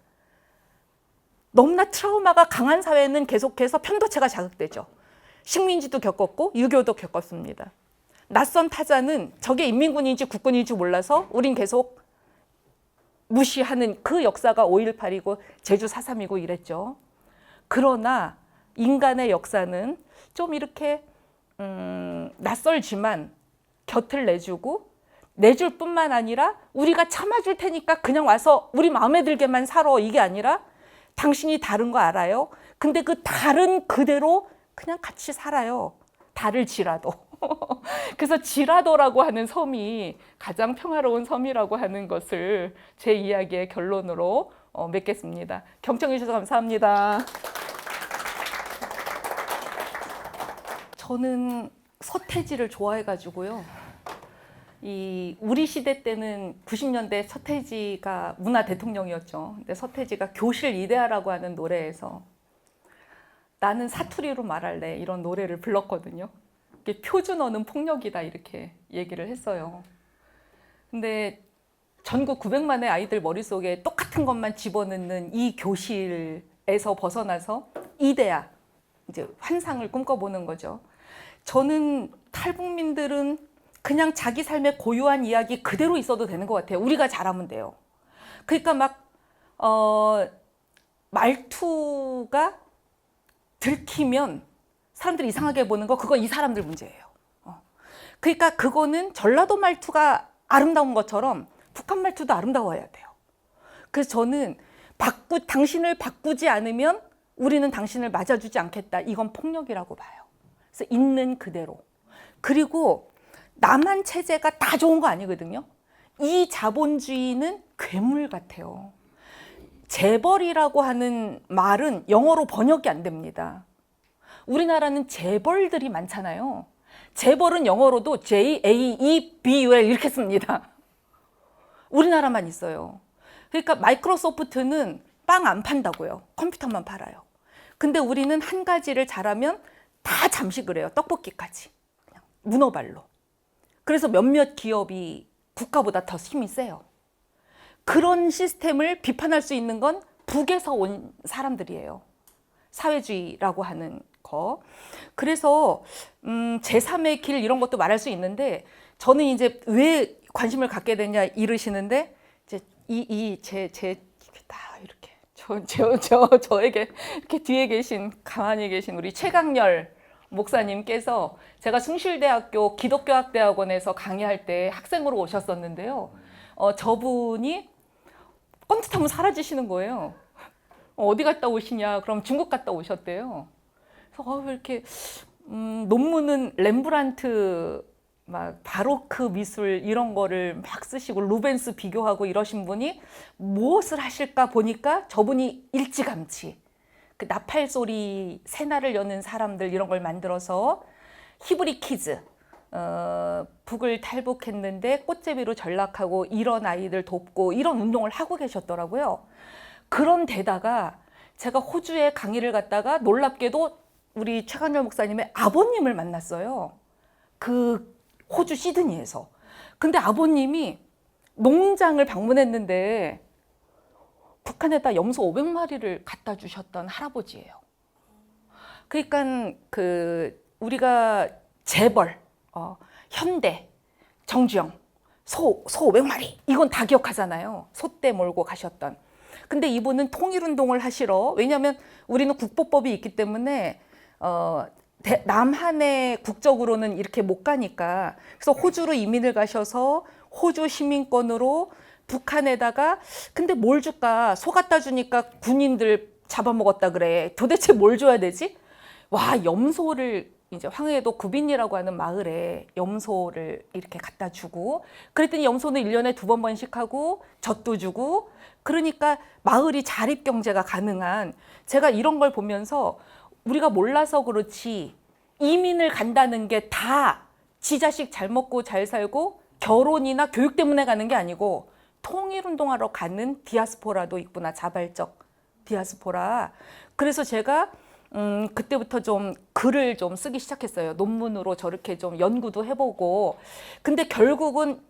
너무나 트라우마가 강한 사회는 계속해서 편도체가 자극되죠. 식민지도 겪었고 유교도 겪었습니다. 낯선 타자는 저게 인민군인지 국군인지 몰라서 우린 계속 무시하는 그 역사가 5.18이고 제주 4.3이고 이랬죠. 그러나 인간의 역사는 좀 이렇게 낯설지만 곁을 내줄 뿐만 아니라 우리가 참아줄 테니까 그냥 와서 우리 마음에 들게만 살아 이게 아니라 당신이 다른 거 알아요? 근데 그 다른 그대로 그냥 같이 살아요. 다를지라도. 그래서 지라도라고 하는 섬이 가장 평화로운 섬이라고 하는 것을 제 이야기의 결론으로 맺겠습니다. 경청해 주셔서 감사합니다. 저는 서태지를 좋아해가지고요. 우리 시대 때는 90년대 서태지가 문화 대통령이었죠. 근데 서태지가 교실 이데아라고 하는 노래에서 나는 사투리로 말할래 이런 노래를 불렀거든요. 표준어는 폭력이다 이렇게 얘기를 했어요. 근데 전국 900만의 아이들 머릿속에 똑같은 것만 집어넣는 이 교실에서 벗어나서 이데아, 이제 환상을 꿈꿔보는 거죠. 저는 탈북민들은 그냥 자기 삶의 고유한 이야기 그대로 있어도 되는 것 같아요. 우리가 잘하면 돼요. 그러니까 막 말투가 들키면 사람들이 이상하게 보는 거 그거 이 사람들 문제예요. 그러니까 그거는 전라도 말투가 아름다운 것처럼 북한 말투도 아름다워야 돼요. 그래서 저는 당신을 바꾸지 않으면 우리는 당신을 맞아주지 않겠다. 이건 폭력이라고 봐요. 그래서 있는 그대로. 그리고 남한 체제가 다 좋은 거 아니거든요. 이 자본주의는 괴물 같아요. 재벌이라고 하는 말은 영어로 번역이 안 됩니다. 우리나라는 재벌들이 많잖아요. 재벌은 영어로도 JAEBUL 이렇게 씁니다. 우리나라만 있어요. 그러니까 마이크로소프트는 빵 안 판다고요. 컴퓨터만 팔아요. 근데 우리는 한 가지를 잘하면 다 잠식을 해요. 떡볶이까지. 그냥 문어발로. 그래서 몇몇 기업이 국가보다 더 힘이 세요. 그런 시스템을 비판할 수 있는 건 북에서 온 사람들이에요. 사회주의라고 하는 거. 그래서 제3의 길 이런 것도 말할 수 있는데 저는 이제 왜 관심을 갖게 됐냐 이러시는데 이제 다 이렇게 저에게 이렇게 뒤에 계신 가만히 계신 우리 최강렬 목사님께서 제가 숭실대학교 기독교학대학원에서 강의할 때 학생으로 오셨었는데요. 저분이 뻔듯하면 사라지시는 거예요. 어디 갔다 오시냐? 그럼 중국 갔다 오셨대요. 그래서 왜 이렇게 논문은 렘브란트, 막 바로크 미술 이런 거를 막 쓰시고 루벤스 비교하고 이러신 분이 무엇을 하실까 보니까 저분이 일찌감치 그 나팔 소리 새날을 여는 사람들 이런 걸 만들어서 히브리 키즈 북을 탈북했는데 꽃제비로 전락하고 이런 아이들 돕고 이런 운동을 하고 계셨더라고요. 그런 데다가 제가 호주에 강의를 갔다가 놀랍게도 우리 최강렬 목사님의 아버님을 만났어요. 그 호주 시드니에서. 근데 아버님이 농장을 방문했는데 북한에다 염소 500마리를 갖다 주셨던 할아버지예요. 그러니까 우리가 재벌, 현대, 정주영, 소 500마리 이건 다 기억하잖아요. 소떼 몰고 가셨던. 근데 이분은 통일운동을 하시러, 왜냐하면 우리는 국보법이 있기 때문에 남한의 국적으로는 이렇게 못 가니까, 그래서 호주로 이민을 가셔서 호주 시민권으로 북한에다가, 근데 뭘 줄까? 소 갖다 주니까 군인들 잡아먹었다 그래. 도대체 뭘 줘야 되지? 와, 염소를, 이제 황해도 구빈이라고 하는 마을에 염소를 이렇게 갖다 주고, 그랬더니 염소는 1년에 2번씩 하고 젖도 주고, 그러니까 마을이 자립경제가 가능한, 제가 이런 걸 보면서 우리가 몰라서 그렇지 이민을 간다는 게 다 지 자식 잘 먹고 잘 살고 결혼이나 교육 때문에 가는 게 아니고 통일운동하러 가는 디아스포라도 있구나, 자발적 디아스포라. 그래서 제가 그때부터 좀 글을 좀 쓰기 시작했어요. 논문으로 저렇게 좀 연구도 해보고. 근데 결국은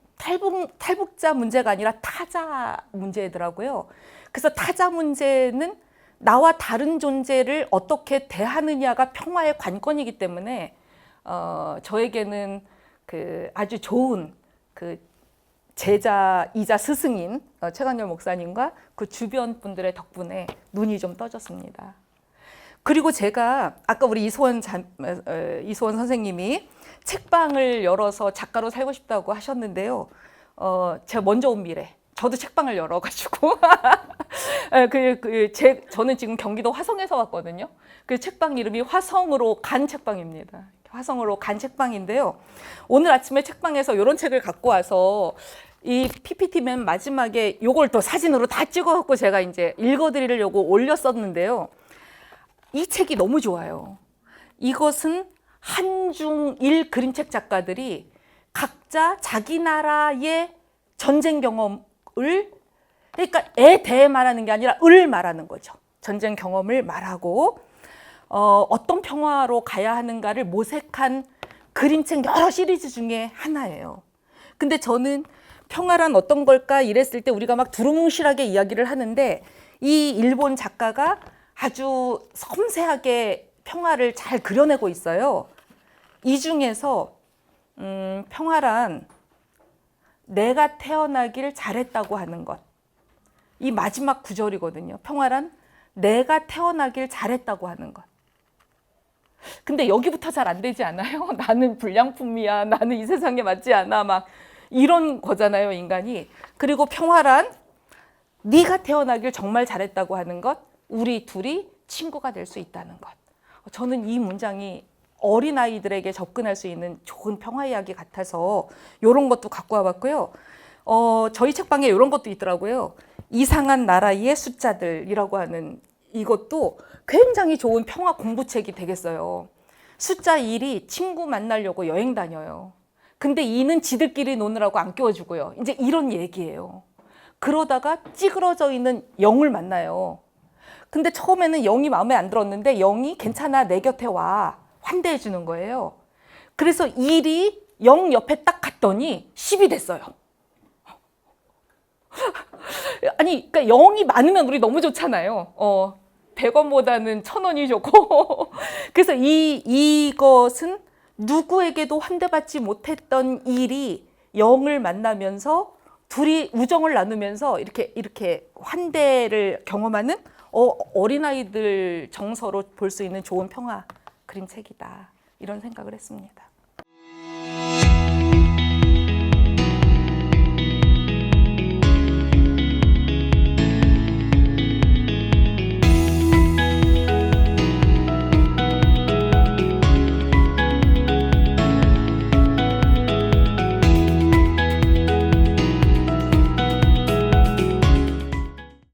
탈북자 문제가 아니라 타자 문제더라고요. 그래서 타자 문제는 나와 다른 존재를 어떻게 대하느냐가 평화의 관건이기 때문에 저에게는 아주 좋은 제자이자 스승인 최강렬 목사님과 그 주변 분들의 덕분에 눈이 좀 떠졌습니다. 그리고 제가 아까 우리 이소원 선생님이 책방을 열어서 작가로 살고 싶다고 하셨는데요. 제가 먼저 온 미래, 저도 책방을 열어가지고 저는 지금 경기도 화성에서 왔거든요. 그 책방 이름이 화성으로 간 책방입니다. 화성으로 간 책방인데요. 오늘 아침에 책방에서 이런 책을 갖고 와서 이 PPT 맨 마지막에 요걸 또 사진으로 다 찍어갖고 제가 이제 읽어드리려고 올렸었는데요. 이 책이 너무 좋아요. 이것은 한중일 그림책 작가들이 각자 자기 나라의 전쟁 경험을, 그러니까 대해 말하는 게 아니라 을 말하는 거죠. 전쟁 경험을 말하고 어떤 평화로 가야 하는가를 모색한 그림책 여러 시리즈 중에 하나예요. 근데 저는 평화란 어떤 걸까 이랬을 때 우리가 막 두루뭉실하게 이야기를 하는데 이 일본 작가가 아주 섬세하게 평화를 잘 그려내고 있어요. 이 중에서 평화란 내가 태어나길 잘했다고 하는 것. 이 마지막 구절이거든요. 평화란 내가 태어나길 잘했다고 하는 것. 근데 여기부터 잘 안 되지 않아요? 나는 불량품이야. 나는 이 세상에 맞지 않아. 막 이런 거잖아요, 인간이. 그리고 평화란 네가 태어나길 정말 잘했다고 하는 것. 우리 둘이 친구가 될 수 있다는 것. 저는 이 문장이 어린아이들에게 접근할 수 있는 좋은 평화 이야기 같아서 이런 것도 갖고 와봤고요. 저희 책방에 이런 것도 있더라고요. 이상한 나라의 숫자들이라고 하는 이것도 굉장히 좋은 평화 공부책이 되겠어요. 숫자 1이 친구 만나려고 여행 다녀요. 근데 2는 지들끼리 노느라고 안 껴주고요. 이제 이런 얘기예요. 그러다가 찌그러져 있는 0을 만나요. 근데 처음에는 0이 마음에 안 들었는데 0이 괜찮아, 내 곁에 와. 환대해 주는 거예요. 그래서 1이 0 옆에 딱 갔더니 10이 됐어요. 아니, 그러니까 0이 많으면 우리 너무 좋잖아요. 100원보다는 1000원이 좋고. 그래서 이것은 누구에게도 환대받지 못했던 1이 0을 만나면서 둘이 우정을 나누면서 이렇게 환대를 경험하는 어린아이들 정서로 볼 수 있는 좋은 평화 그림책이다. 이런 생각을 했습니다.